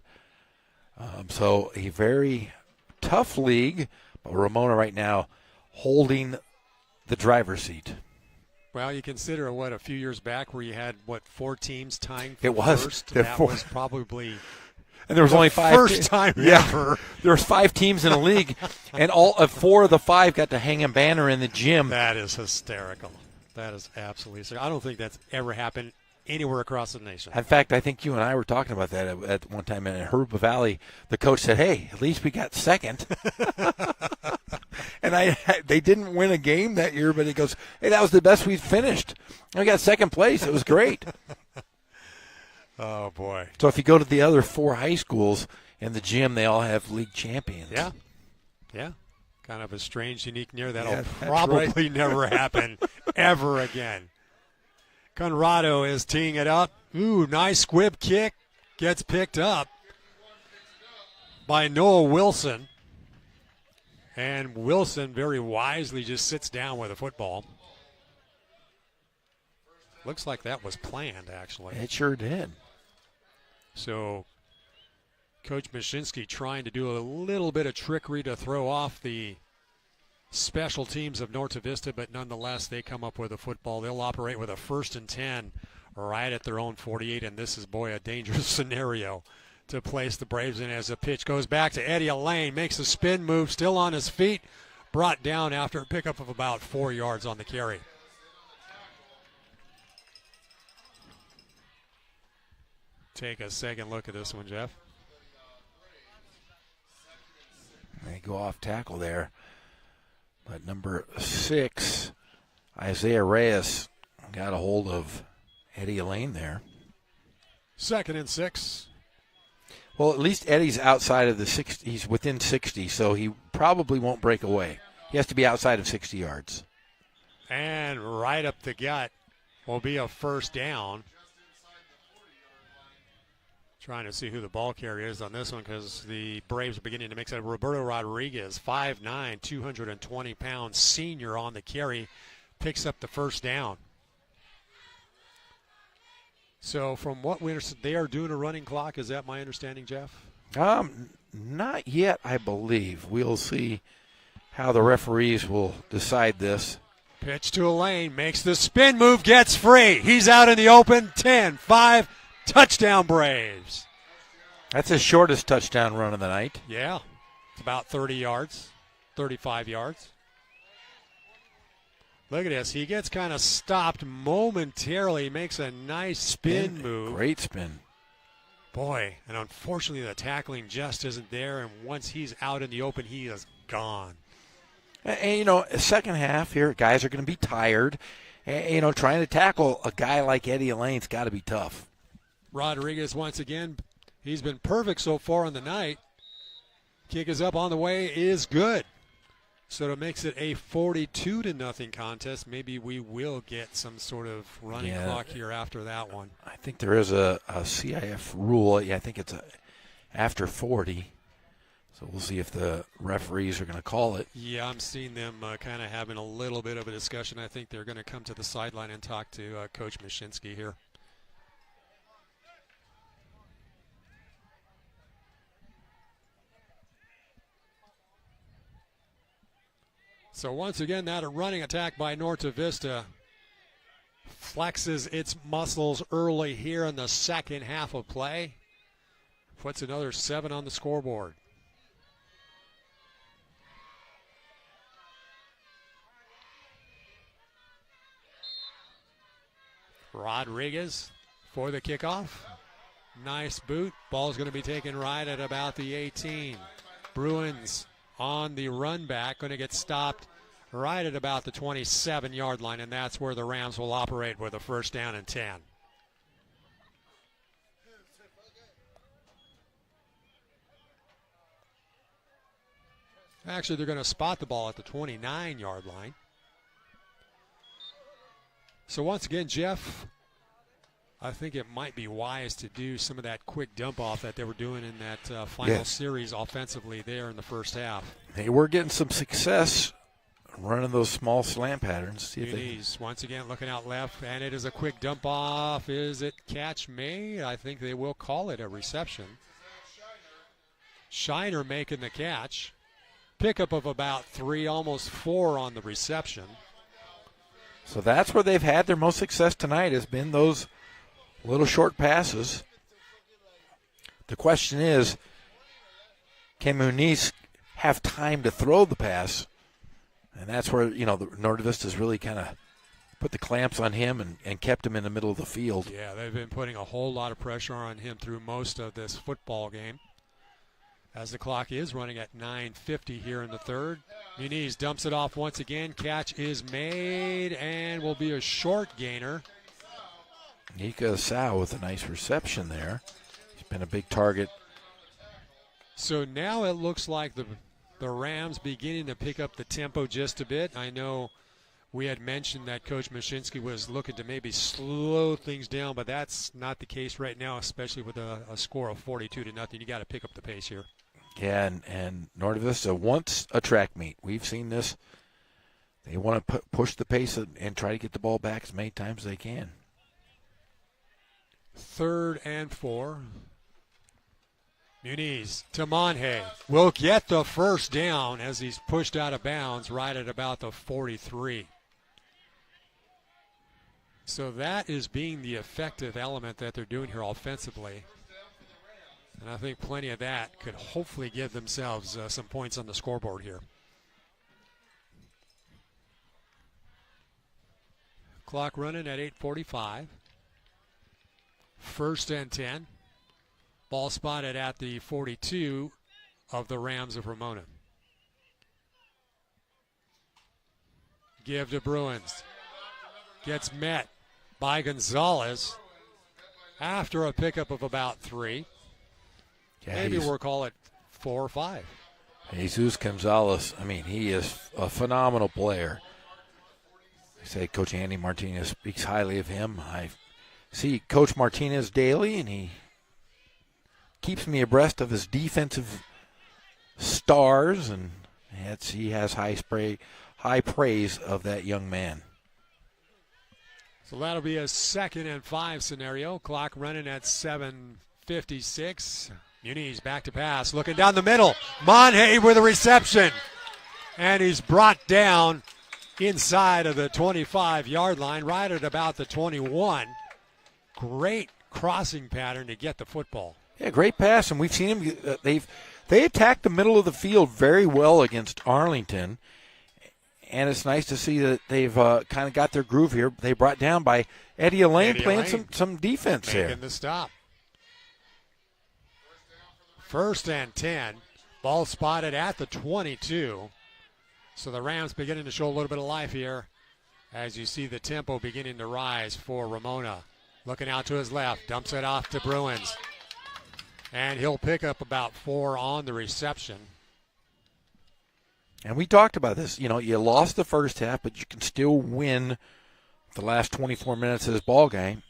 So a very tough league, but Ramona right now holding the driver's seat. Well, you consider a few years back where you had, 4 teams tying for it was. first? That was probably... And there was only 5. First time ever. There was 5 teams in the league, and all 4 of the 5 got to hang a banner in the gym. That is hysterical. That is absolutely hysterical. I don't think that's ever happened anywhere across the nation. In fact, I think you and I were talking about that at one time in Harupa Valley. The coach said, "Hey, at least we got second." And they didn't win a game that year, but he goes, "Hey, that was the best we've finished. And we got second place. It was great." Oh, boy. So if you go to the other 4 high schools in the gym, they all have league champions. Yeah. Yeah. Kind of a strange, unique near. That'll that's probably right. never happen ever again. Conrado is teeing it up. Ooh, nice squib kick. Gets picked up by Noah Wilson. And Wilson very wisely just sits down with a football. Looks like that was planned, actually. It sure did. So Coach Mashinsky trying to do a little bit of trickery to throw off the special teams of Norte Vista, but nonetheless they come up with a football. They'll operate with a 1st and 10 right at their own 48, and this is, boy, a dangerous scenario to place the Braves in as the pitch goes back to Eddie Elaine, makes a spin move, still on his feet, brought down after a pickup of about 4 yards on the carry. Take a second look at this one, Jeff. They go off tackle there. But number 6, Isaiah Reyes, got a hold of Eddie Elaine there. 2nd and 6. Well, at least Eddie's outside of the 60. He's within 60, so he probably won't break away. He has to be outside of 60 yards. And right up the gut will be a 1st down. Trying to see who the ball carrier is on this one because the Braves are beginning to mix it. Roberto Rodriguez, 5'9", 220-pound senior on the carry, picks up the 1st down. So from what we understand, they are doing a running clock. Is that my understanding, Jeff? Not yet, I believe. We'll see how the referees will decide this. Pitch to Elaine, makes the spin move, gets free. He's out in the open, 10-5. Touchdown, Braves. That's his shortest touchdown run of the night. Yeah, it's about 30 yards, 35 yards. Look at this. He gets kind of stopped momentarily, makes a nice spin move. Great spin. Boy, and unfortunately the tackling just isn't there, and once he's out in the open, he is gone. And second half here, guys are going to be tired. And, trying to tackle a guy like Eddie Elaine's got to be tough. Rodriguez once again, he's been perfect so far in the night. Kick is up on the way, is good. So it makes it a 42-0 contest. Maybe we will get some sort of running clock here after that one. I think there is a CIF rule. Yeah, I think it's after 40. So we'll see if the referees are going to call it. Yeah, I'm seeing them kind of having a little bit of a discussion. I think they're going to come to the sideline and talk to Coach Mashinsky here. So once again, that a running attack by Norte Vista flexes its muscles early here in the second half of play. Puts another 7 on the scoreboard. Rodriguez for the kickoff. Nice boot. Ball's going to be taken right at about the 18. Bruins on the run back, going to get stopped right at about the 27-yard line, and that's where the Rams will operate with a first down and 10. Actually, they're going to spot the ball at the 29-yard line. So once again, Jeff, I think it might be wise to do some of that quick dump off that they were doing in that final series offensively there in the first half. Hey, we're getting some success running those small slant patterns. See if Muniz once again looking out left, and it is a quick dump off. Is it catch made? I think they will call it a reception. Shiner making the catch. Pickup of about 3, almost 4 on the reception. So that's where they've had their most success tonight, has been those little short passes. The question is, can Muniz have time to throw the pass? And that's where, the Norte Vista's really kind of put the clamps on him and kept him in the middle of the field. Yeah, they've been putting a whole lot of pressure on him through most of this football game. As the clock is running at 9:50 here in the third. Muniz dumps it off once again. Catch is made and will be a short gainer. Nika Sau with a nice reception there. He's been a big target. So now it looks like the Rams beginning to pick up the tempo just a bit. I know we had mentioned that Coach Mashinsky was looking to maybe slow things down, but that's not the case right now, especially with a score of 42-0. You got to pick up the pace here. Yeah, and Norte Vista wants a track meet. We've seen this. They want to push the pace and try to get the ball back as many times as they can. 3rd and 4. Muniz to Monje will get the first down as he's pushed out of bounds right at about the 43. So that is being the effective element that they're doing here offensively. And I think plenty of that could hopefully give themselves some points on the scoreboard here. Clock running at 8:45. 1st and 10. Ball spotted at the 42 of the Rams of Ramona. Give to Bruins. Gets met by Gonzalez after a pickup of about 3. Yeah, maybe we'll call it 4 or 5. Jesus Gonzalez, he is a phenomenal player. I say Coach Andy Martinez speaks highly of him. I see Coach Martinez daily, and he keeps me abreast of his defensive stars, and he has high praise of that young man. So that'll be a 2nd and 5 scenario. Clock running at 7:56. Muniz back to pass, looking down the middle. Monje with a reception. And he's brought down inside of the 25-yard line, right at about the 21. Great crossing pattern to get the football. Yeah, great pass, and we've seen him. They attacked the middle of the field very well against Arlington, and it's nice to see that they've kind of got their groove here. They brought down by Eddie Elaine playing some defense making there. Making the stop. 1st and 10. Ball spotted at the 22. So the Rams beginning to show a little bit of life here as you see the tempo beginning to rise for Ramona. Looking out to his left, dumps it off to Bruins. And he'll pick up about 4 on the reception. And we talked about this. You lost the first half, but you can still win the last 24 minutes of this ball game.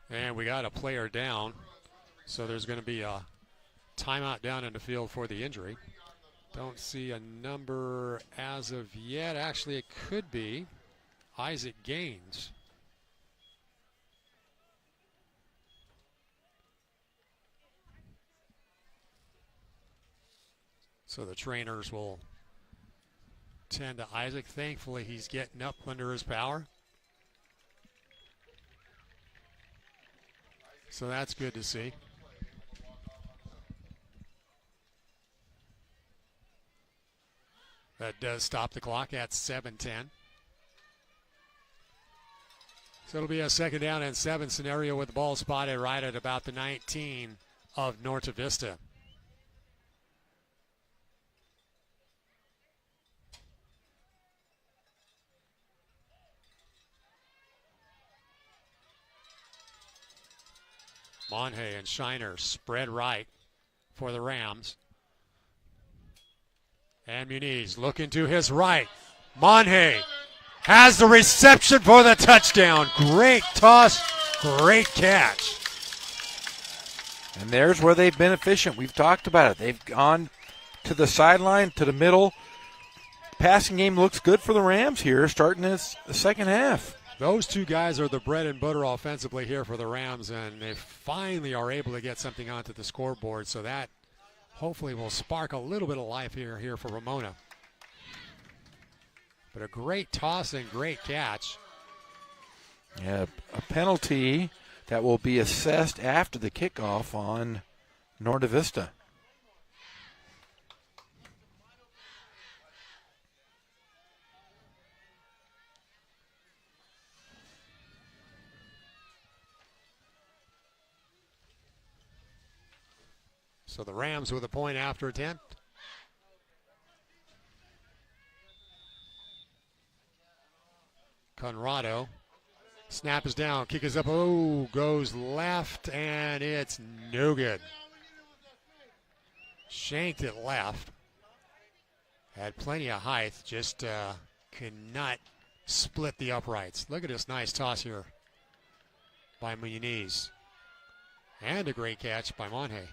And we got a player down. So there's going to be a timeout down in the field for the injury. Don't see a number as of yet. Actually, it could be Isaac Gaines. So the trainers will 10 to Isaac. Thankfully, he's getting up under his power. So that's good to see. That does stop the clock at 7:10. So it'll be a 2nd down and 7 scenario with the ball spotted right at about the 19 of Norte Vista. Monhay and Shiner spread right for the Rams. And Muniz looking to his right. Monhay has the reception for the touchdown. Great toss, great catch. And there's where they've been efficient. We've talked about it. They've gone to the sideline, to the middle. Passing game looks good for the Rams here, starting this the second half. Those two guys are the bread and butter offensively here for the Rams, and they finally are able to get something onto the scoreboard, so that hopefully will spark a little bit of life here for Ramona. But a great toss and great catch. Yeah, a penalty that will be assessed after the kickoff on Norte Vista. So the Rams with a point after attempt. Conrado. Snap is down. Kick is up. Oh, goes left, and it's no good. Shanked it left. Had plenty of height. Just could not split the uprights. Look at this nice toss here by Muniz. And a great catch by Monhay.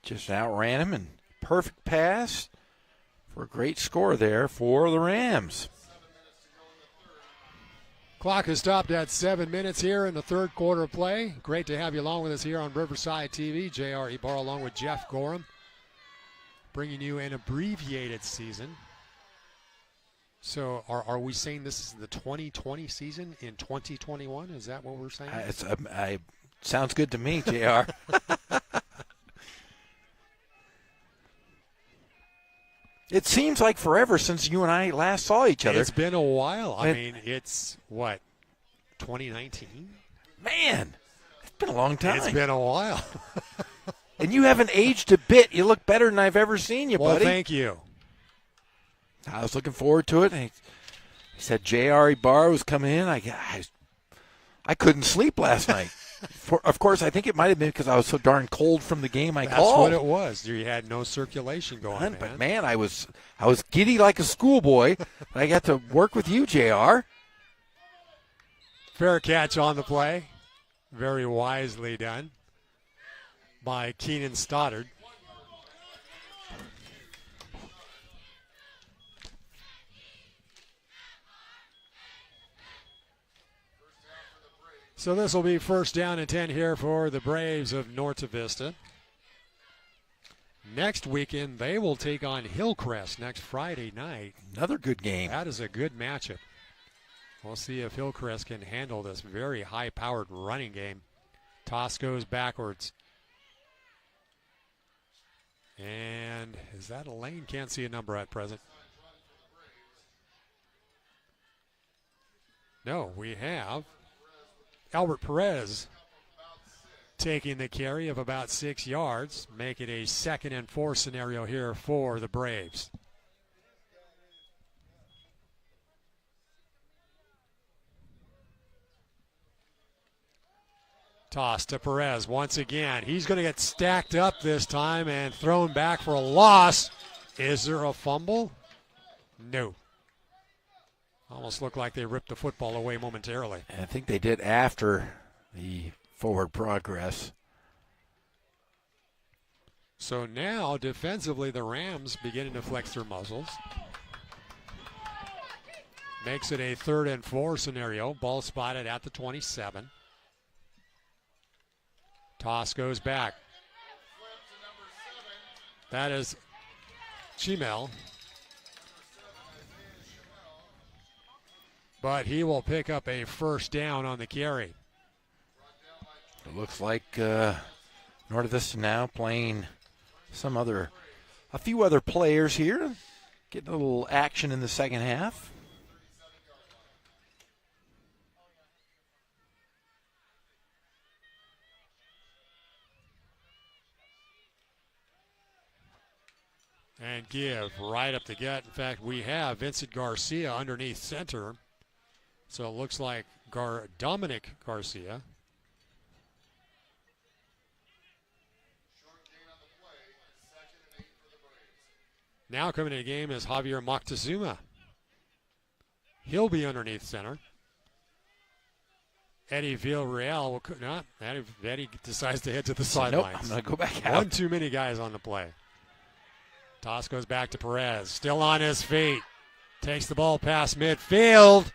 Just outran him, and perfect pass for a great score there for the Rams. Clock is stopped at 7 minutes here in the third quarter of play. Great to have you along with us here on Riverside TV. J.R. Ibarra along with Jeff Gorham, bringing you an abbreviated season. So are we saying this is the 2020 season in 2021? Is that what we're saying? Sounds good to me, J.R. It seems like forever since you and I last saw each other. It's been a while. I mean, it's, what, 2019? Man, it's been a long time. It's been a while. And you haven't aged a bit. You look better than I've ever seen you, buddy. Well, thank you. I was looking forward to it. He said J.R. Ibarra was coming in. I couldn't sleep last night. Of course, I think it might have been because I was so darn cold from the game That's called. That's what it was. You had no circulation going on, But, man, I was giddy like a schoolboy. I got to work with you, JR. Fair catch on the play. Very wisely done by Keenan Stoddard. So this will be 1st down and 10 here for the Braves of Norte Vista. Next weekend, they will take on Hillcrest next Friday night. Another good game. That is a good matchup. We'll see if Hillcrest can handle this very high-powered running game. Toss goes backwards. And is that a lane? Can't see a number at present. No, we have Albert Perez taking the carry of about 6 yards, make it a 2nd and 4 scenario here for the Braves. Toss to Perez once again. He's going to get stacked up this time and thrown back for a loss. Is there a fumble? No. Almost looked like they ripped the football away momentarily. And I think they did after the forward progress. So now, defensively, the Rams beginning to flex their muscles. Makes it a 3rd and 4 scenario. Ball spotted at the 27. Toss goes back. That is Chimel. But he will pick up a first down on the carry. It looks like Norte Vista now playing a few other players here. Getting a little action in the second half. And give right up the gut. In fact, we have Vincent Garcia underneath center. So it looks like Dominic Garcia. Now coming in the game is Javier Moctezuma. He'll be underneath center. Eddie Villarreal will not. Eddie decides to head to the sidelines. Nope, I'm going to go back out. One too many guys on the play. Toss goes back to Perez. Still on his feet. Takes the ball past midfield.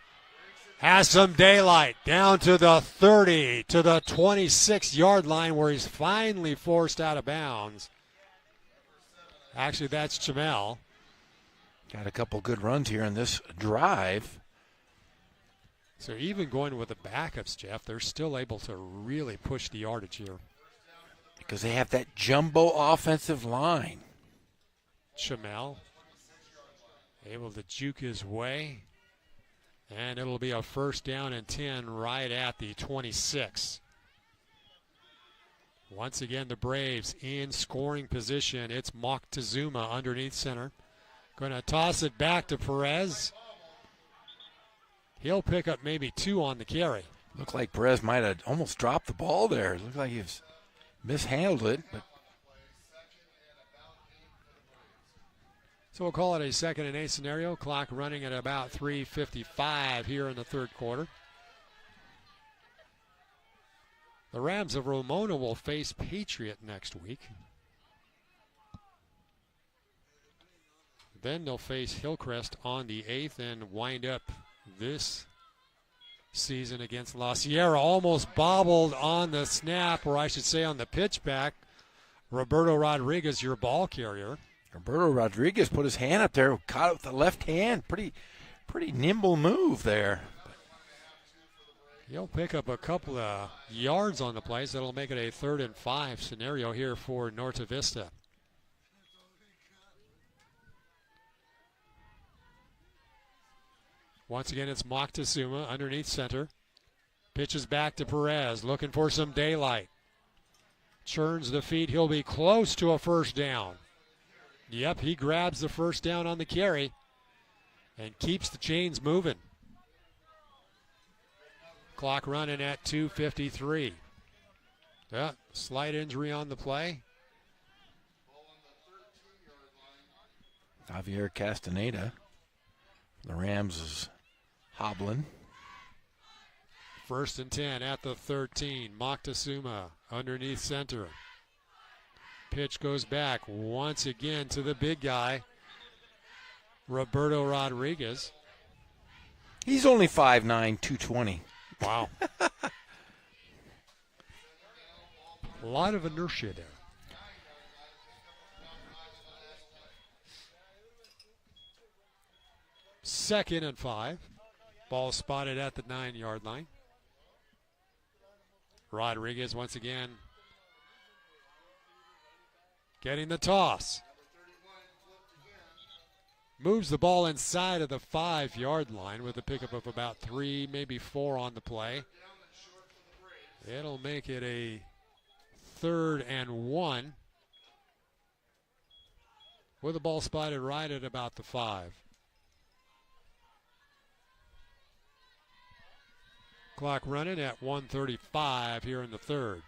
Has some daylight. Down to the 30, to the 26-yard line where he's finally forced out of bounds. Actually, that's Chimel. Got a couple good runs here in this drive. So even going with the backups, Jeff, they're still able to really push the yardage here. Because they have that jumbo offensive line. Chimel able to juke his way. And it'll be a first down and 10 right at the 26. Once again, the Braves in scoring position. It's Moctezuma underneath center. Going to toss it back to Perez. He'll pick up maybe 2 on the carry. Looked like Perez might have almost dropped the ball there. Looked like he mishandled it. But so we'll call it a 2nd and 8 scenario. Clock running at about 3:55 here in the third quarter. The Rams of Ramona will face Patriot next week. Then they'll face Hillcrest on the 8th and wind up this season against La Sierra. Almost bobbled on the snap, or I should say on the pitch back. Roberto Rodriguez, your ball carrier. Roberto Rodriguez put his hand up there, caught it with the left hand. Pretty nimble move there. He'll pick up a couple of yards on the play, so that'll make it a 3rd and 5 scenario here for Norte Vista. Once again, it's Moctezuma underneath center. Pitches back to Perez, looking for some daylight. Churns the feet. He'll be close to a first down. Yep, he grabs the first down on the carry and keeps the chains moving. Clock running at 2:53. Yeah, slight injury on the play. Javier Castaneda. The Rams is hobbling. 1st and 10 at the 13. Moctezuma underneath center. Pitch goes back once again to the big guy, Roberto Rodriguez. He's only 5'9", 220. Wow. A lot of inertia there. Second and 5. Ball spotted at the 9-yard line. Rodriguez once again getting the toss. Moves the ball inside of the 5-yard line with a pickup of about 3, maybe 4 on the play. It'll make it a 3rd and 1 with the ball spotted right at about the 5. Clock running at 1:35 here in the third.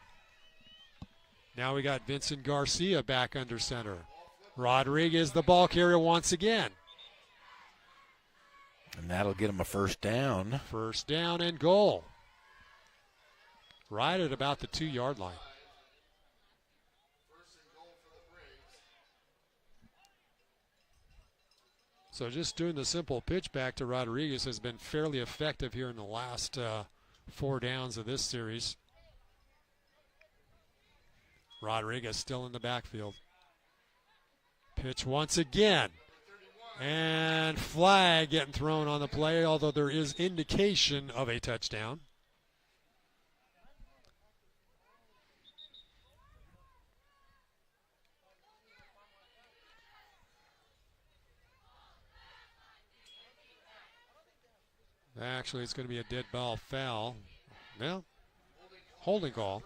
Now we got Vincent Garcia back under center. Rodriguez, the ball carrier once again. And that'll get him a first down. First down and goal. Right at about the 2-yard line. So just doing the simple pitch back to Rodriguez has been fairly effective here in the last 4 downs of this series. Rodriguez still in the backfield. Pitch once again. And flag getting thrown on the play, although there is indication of a touchdown. Actually, it's going to be a dead ball foul. Well, holding call.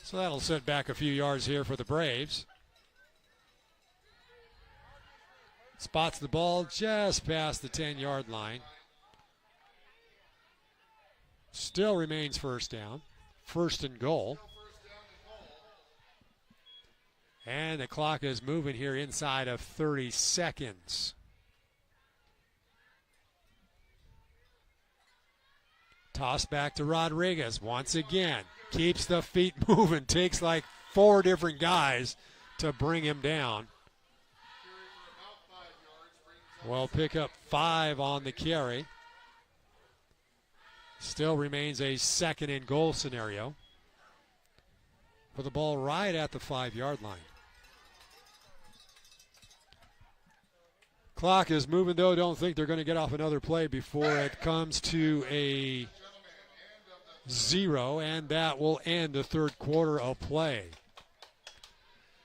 So that'll set back a few yards here for the Braves. Spots the ball just past the 10-yard line. Still remains first down. First and goal. And the clock is moving here inside of 30 seconds. Toss back to Rodriguez once again. Keeps the feet moving. Takes like 4 different guys to bring him down. Well, pick up 5 on the carry. Still remains a second and goal scenario. For the ball right at the 5-yard line. Clock is moving, though. Don't think they're going to get off another play before it comes to a 0, and that will end the third quarter of play.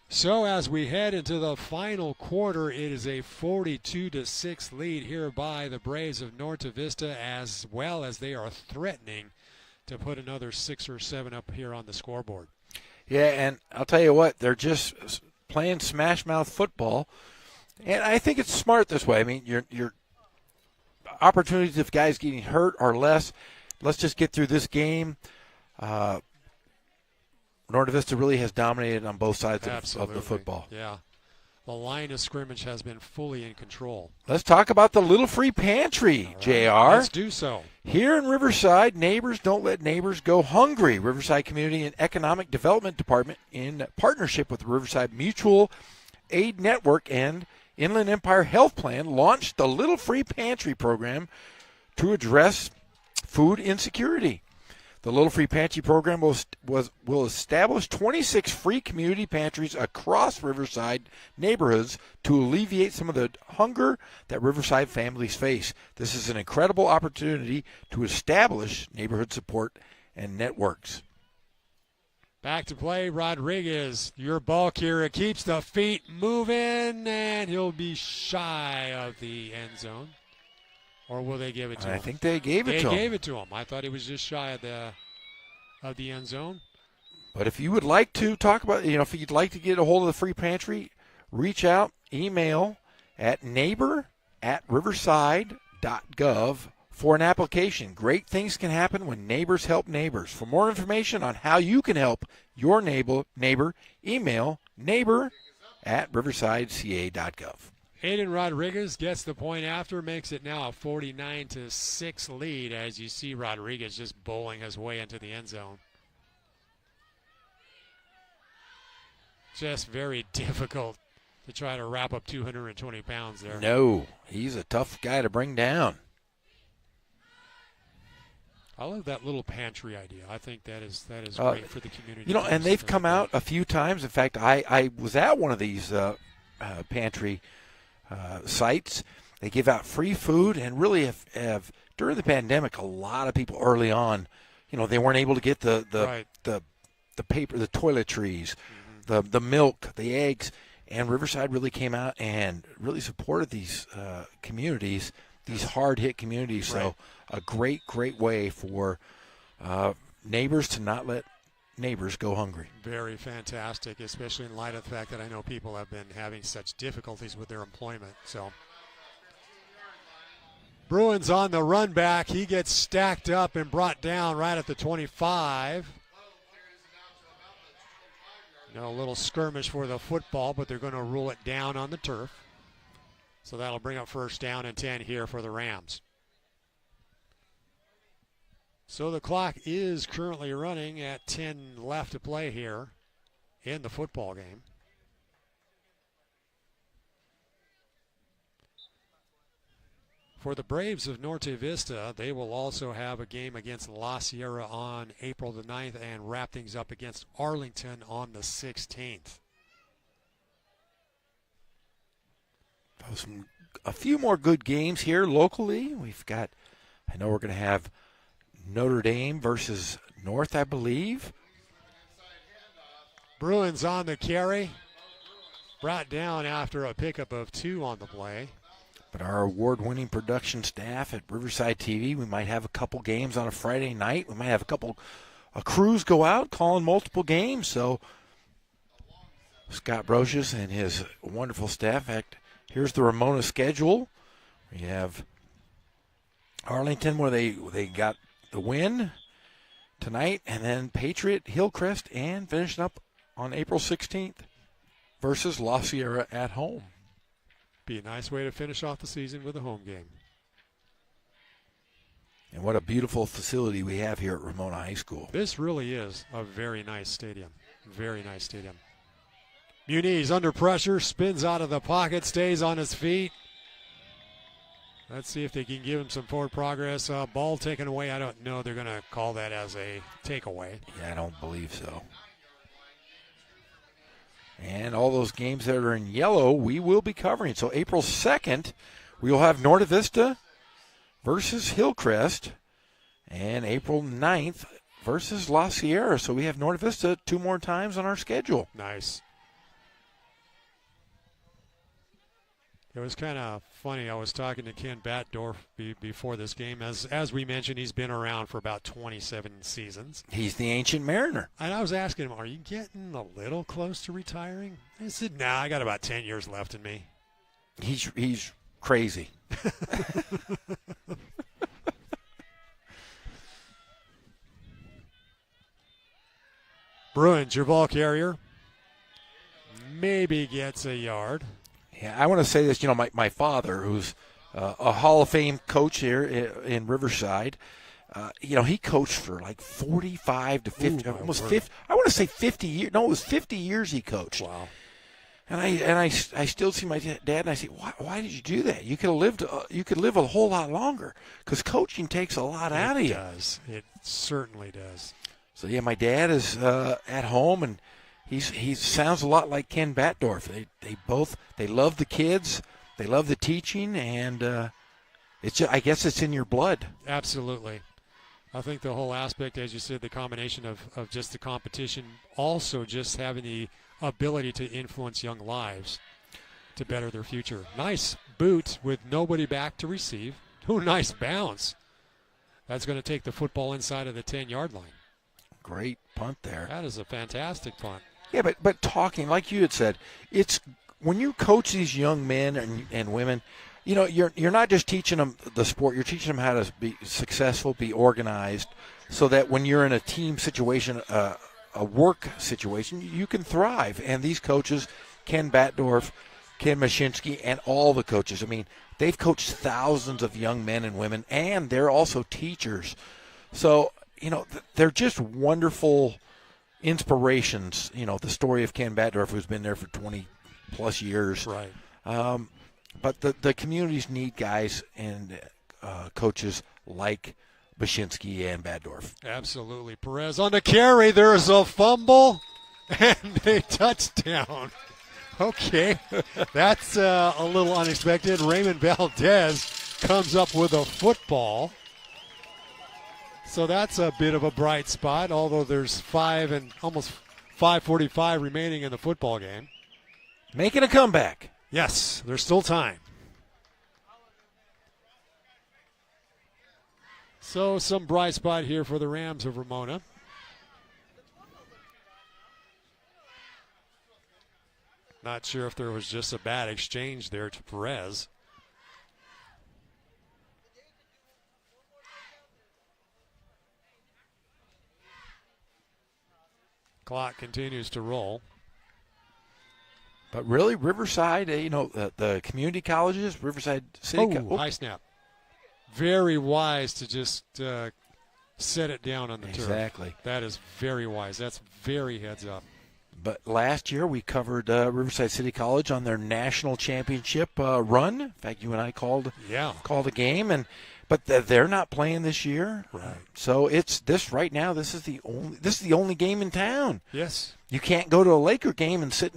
So as we head into the final quarter, it is a 42-6 lead here by the Braves of Norte Vista, as well as they are threatening to put another 6 or 7 up here on the scoreboard. Yeah, and I'll tell you what, they're just playing smash mouth football, and I think it's smart this way. I mean, your opportunities of guys getting hurt are less. Let's just get through this game. Norte Vista really has dominated on both sides of the football. Yeah. The line of scrimmage has been fully in control. Let's talk about the Little Free Pantry, JR. Let's do so. Here in Riverside, neighbors don't let neighbors go hungry. Riverside Community and Economic Development Department, in partnership with the Riverside Mutual Aid Network and Inland Empire Health Plan, launched the Little Free Pantry program to address food insecurity. The Little Free Pantry program will establish 26 free community pantries across Riverside neighborhoods to alleviate some of the hunger that Riverside families face. This is an incredible opportunity to establish neighborhood support and networks. Back to play, Rodriguez. Your ball carrier keeps the feet moving, and he'll be shy of the end zone. Or will they give it to him? I think they gave it to him. They gave it to him. I thought he was just shy of the end zone. But if you would like to talk about, if you'd like to get a hold of the free pantry, reach out, email at neighbor@riverside.gov for an application. Great things can happen when neighbors help neighbors. For more information on how you can help your neighbor, email neighbor@riversideca.gov. Aiden Rodriguez gets the point after, makes it now a 49-6 lead, as you see Rodriguez just bowling his way into the end zone. Just very difficult to try to wrap up 220 pounds there. No, he's a tough guy to bring down. I love that little pantry idea. I think that is great for the community. And they've come out a few times. In fact, I was at one of these pantry sites. They give out free food, and really have during the pandemic, a lot of people early on, they weren't able to get the paper, the toiletries, the milk, the eggs, and Riverside really came out and really supported these communities, these hard-hit communities. Right. So a great way for neighbors to not let neighbors go hungry. Very fantastic, especially in light of the fact that I know people have been having such difficulties with their employment. So Bruins on the run back. He gets stacked up and brought down right at the 25. A little skirmish for the football, but they're going to rule it down on the turf. So that'll bring up first down and 10 here for the Rams. So the clock is currently running at 10 left to play here in the football game. For the Braves of Norte Vista, they will also have a game against La Sierra on April the 9th and wrap things up against Arlington on the 16th. A few more good games here locally. I know we're going to have Notre Dame versus North, I believe. Bruins on the carry. Brought down after a pickup of 2 on the play. But our award-winning production staff at Riverside TV, we might have a couple games on a Friday night. We might have a crews go out calling multiple games. So Scott Brocious and his wonderful staff. In fact, here's the Ramona schedule. We have Arlington, where they got the win tonight, and then Patriot, Hillcrest, and finishing up on April 16th versus La Sierra at home. Be a nice way to finish off the season with a home game. And what a beautiful facility we have here at Ramona High School. This really is a very nice stadium. Very nice stadium. Muniz under pressure, spins out of the pocket, stays on his feet. Let's see if they can give him some forward progress. Ball taken away. I don't know. They're going to call that as a takeaway. Yeah, I don't believe so. And all those games that are in yellow, we will be covering. So April 2nd, we will have Norte Vista versus Hillcrest. And April 9th versus La Sierra. So we have Norte Vista 2 more times on our schedule. Nice. It was kind of funny. I was talking to Ken Batdorf before this game. As we mentioned, he's been around for about 27 seasons. He's the ancient mariner. And I was asking him, are you getting a little close to retiring? He said, nah, I got about 10 years left in me. He's crazy. Bruins, your ball carrier. Maybe gets a yard. Yeah, I want to say this. My father, who's a Hall of Fame coach here in Riverside, he coached for like 45 to 50, almost 50. I want to say 50 years. No, it was 50 years he coached. Wow. And I still see my dad, and I say, why did you do that? You could have lived. You could live a whole lot longer, because coaching takes a lot out of you. It does. It certainly does. So yeah, my dad is at home, and he sounds a lot like Ken Batdorf. They love the kids, they love the teaching, and I guess it's in your blood. Absolutely. I think the whole aspect, as you said, the combination of just the competition, also just having the ability to influence young lives to better their future. Nice boot with nobody back to receive. Ooh, nice bounce. That's going to take the football inside of the 10-yard line. Great punt there. That is a fantastic punt. Yeah, but talking, like you had said, it's when you coach these young men and women, you're not just teaching them the sport, you're teaching them how to be successful, be organized, so that when you're in a team situation, a work situation, you can thrive. And these coaches, Ken Batdorf, Ken Mashinsky, and all the coaches, they've coached thousands of young men and women, and they're also teachers. So, they're just wonderful inspirations. The story of Ken Batdorf, who's been there for 20-plus years. Right. But the communities need guys and coaches like Bashinsky and Batdorf. Absolutely. Perez on the carry. There's a fumble and a touchdown. Okay. That's a little unexpected. Raymond Valdez comes up with a football. So that's a bit of a bright spot, although there's almost 5:45 remaining in the football game. Making a comeback. Yes, there's still time. So some bright spot here for the Rams of Ramona. Not sure if there was just a bad exchange there to Perez. Clock continues to roll. But really, Riverside, the community colleges, Riverside City. High snap. Very wise to just set it down on the turf. Exactly. That is very wise. That's very heads up. But last year we covered Riverside City College on their national championship run. In fact, you and I called a game, but they're not playing this year. Right. So it's this right now. This is the only game in town. Yes. You can't go to a Laker game and sit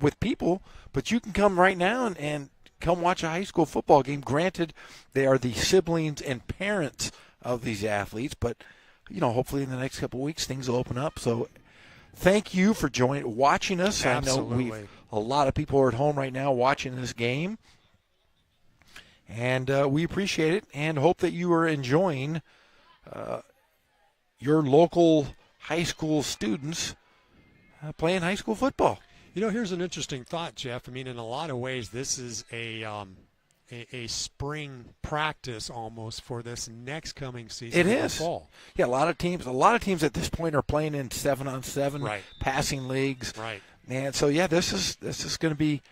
with people, but you can come right now and come watch a high school football game. Granted, they are the siblings and parents of these athletes, but, hopefully in the next couple of weeks things will open up. So thank you for watching us. Absolutely. I know a lot of people are at home right now watching this game, and we appreciate it and hope that you are enjoying your local high school students playing high school football. Here's an interesting thought, Jeff. I mean, in a lot of ways, this is a spring practice almost for this next coming season. It is. Fall. Yeah, a lot of teams at this point are playing in 7-on-7 passing leagues. Right. And so this is going to be.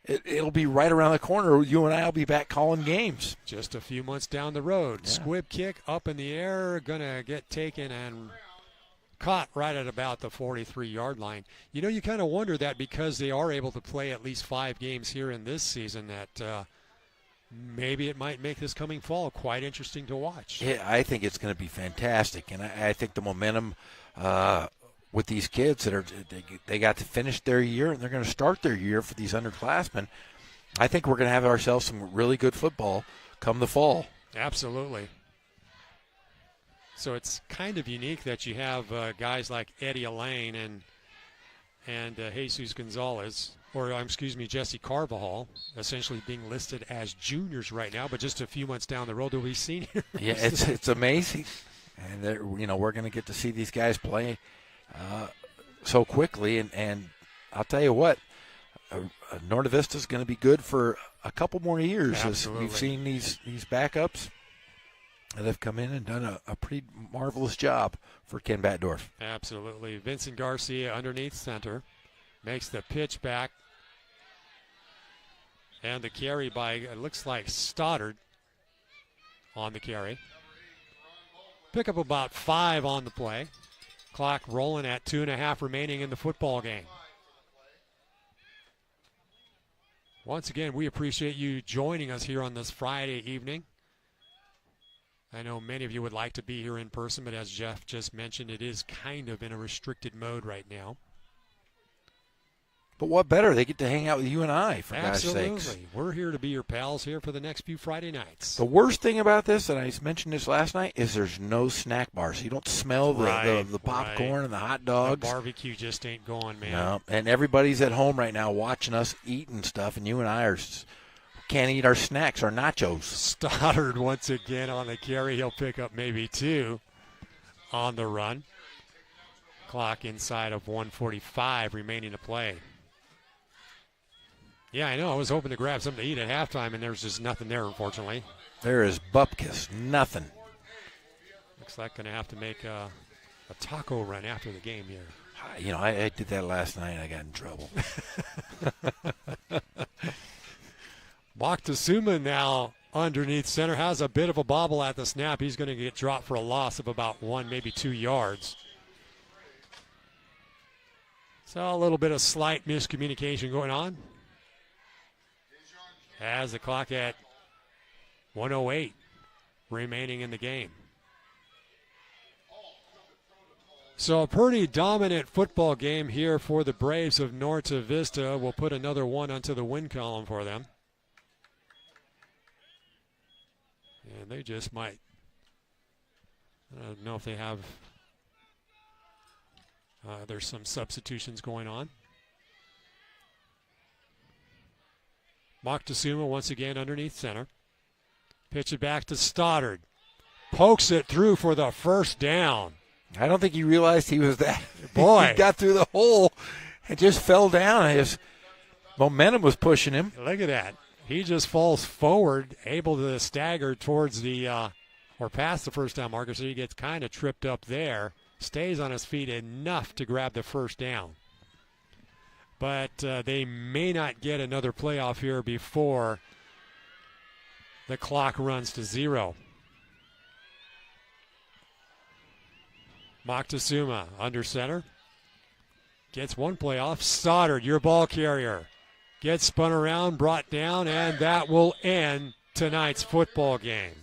It'll be right around the corner. You and I will be back calling games. Just a few months down the road. Yeah. Squib kick up in the air, going to get taken and caught right at about the 43-yard line. You kind of wonder that because they are able to play at least 5 games here in this season that maybe it might make this coming fall quite interesting to watch. Yeah, I think it's going to be fantastic. And I think the momentum with these kids that they got to finish their year and they're going to start their year for these underclassmen, I think we're going to have ourselves some really good football come the fall. Absolutely. So it's kind of unique that you have guys like Eddie Elaine and Jesus Gonzalez, or Jesse Carvajal, essentially being listed as juniors right now, but just a few months down the road they'll be seniors. Yeah, it's amazing, and we're going to get to see these guys play so quickly, and I'll tell you what, Norte Vista is going to be good for a couple more years. Absolutely. As we've seen these backups that have come in and done a pretty marvelous job for Ken Batdorf. Absolutely. Vincent Garcia underneath center makes the pitch back, and the carry by, it looks like Stoddard on the carry. Pick up about 5 on the play. Clock rolling at 2.5 remaining in the football game. Once again, we appreciate you joining us here on this Friday evening. I know many of you would like to be here in person, but as Jeff just mentioned, it is kind of in a restricted mode right now. But what better? They get to hang out with you and I, for gosh sakes. Absolutely. We're here to be your pals here for the next few Friday nights. The worst thing about this, and I mentioned this last night, is there's no snack bar. So you don't smell the popcorn and the hot dogs. The barbecue just ain't going, man. No, and everybody's at home right now watching us eating stuff, and you and I can't eat our snacks, our nachos. Stoddard once again on the carry. He'll pick up maybe 2 on the run. Clock inside of 1:45 remaining to play. Yeah, I know. I was hoping to grab something to eat at halftime, and there's just nothing there, unfortunately. There is bupkis, nothing. Looks like going to have to make a taco run after the game here. I did that last night, and I got in trouble. Moctezuma now underneath center, has a bit of a bobble at the snap. He's going to get dropped for a loss of about 1, maybe 2 yards. So a little bit of slight miscommunication going on. As the clock at 1:08 remaining in the game. So a pretty dominant football game here for the Braves of Norte Vista. We'll put another 1 onto the win column for them. And they just might. I don't know if they have. There's some substitutions going on. Moctezuma once again underneath center. Pitch it back to Stoddard. Pokes it through for the first down. I don't think he realized he was that. Boy. He got through the hole and just fell down. His momentum was pushing him. Look at that. He just falls forward, able to stagger towards or past the first down marker, so he gets kind of tripped up there. Stays on his feet enough to grab the first down. But they may not get another playoff here before the clock runs to 0. Moctezuma under center. Gets 1 playoff. Stoddard, your ball carrier. Gets spun around, brought down, and that will end tonight's football game.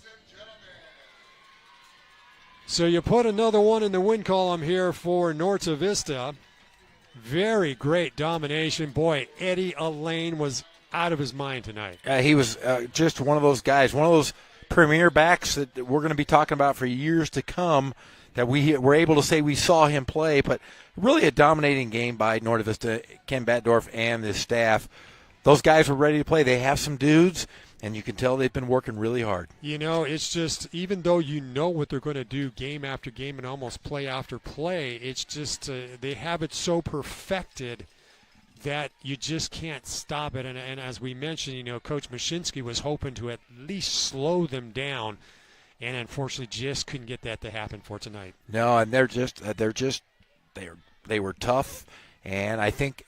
So you put another 1 in the win column here for Norte Vista. Very great domination. Boy, Eddie Elaine was out of his mind tonight. He was just one of those guys, one of those premier backs that we're going to be talking about for years to come, that we were able to say we saw him play, but really a dominating game by Norte Vista, Ken Batdorf, and his staff. Those guys were ready to play. They have some dudes, and you can tell they've been working really hard. You know, it's just, even though you know what they're going to do game after game and almost play after play, it's just they have it so perfected that you just can't stop it. And as we mentioned, you know, Coach Mashinsky was hoping to at least slow them down, and unfortunately just couldn't get that to happen for tonight. No, and they were tough, and I think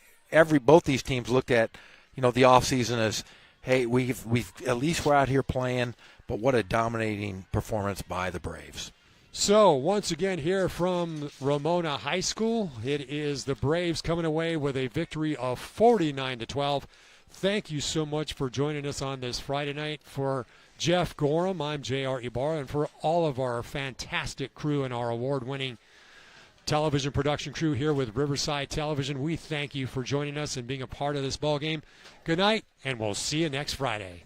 both these teams looked at, you know, the offseason as, hey, we've at least we're out here playing, but what a dominating performance by the Braves. So, once again here from Ramona High School, it is the Braves coming away with a victory of 49-12. Thank you so much for joining us on this Friday night. For Jeff Gorham, I'm J.R. Ibarra, and for all of our fantastic crew and our award-winning television production crew here with Riverside Television, we thank you for joining us and being a part of this ball game. Good night, and we'll see you next Friday.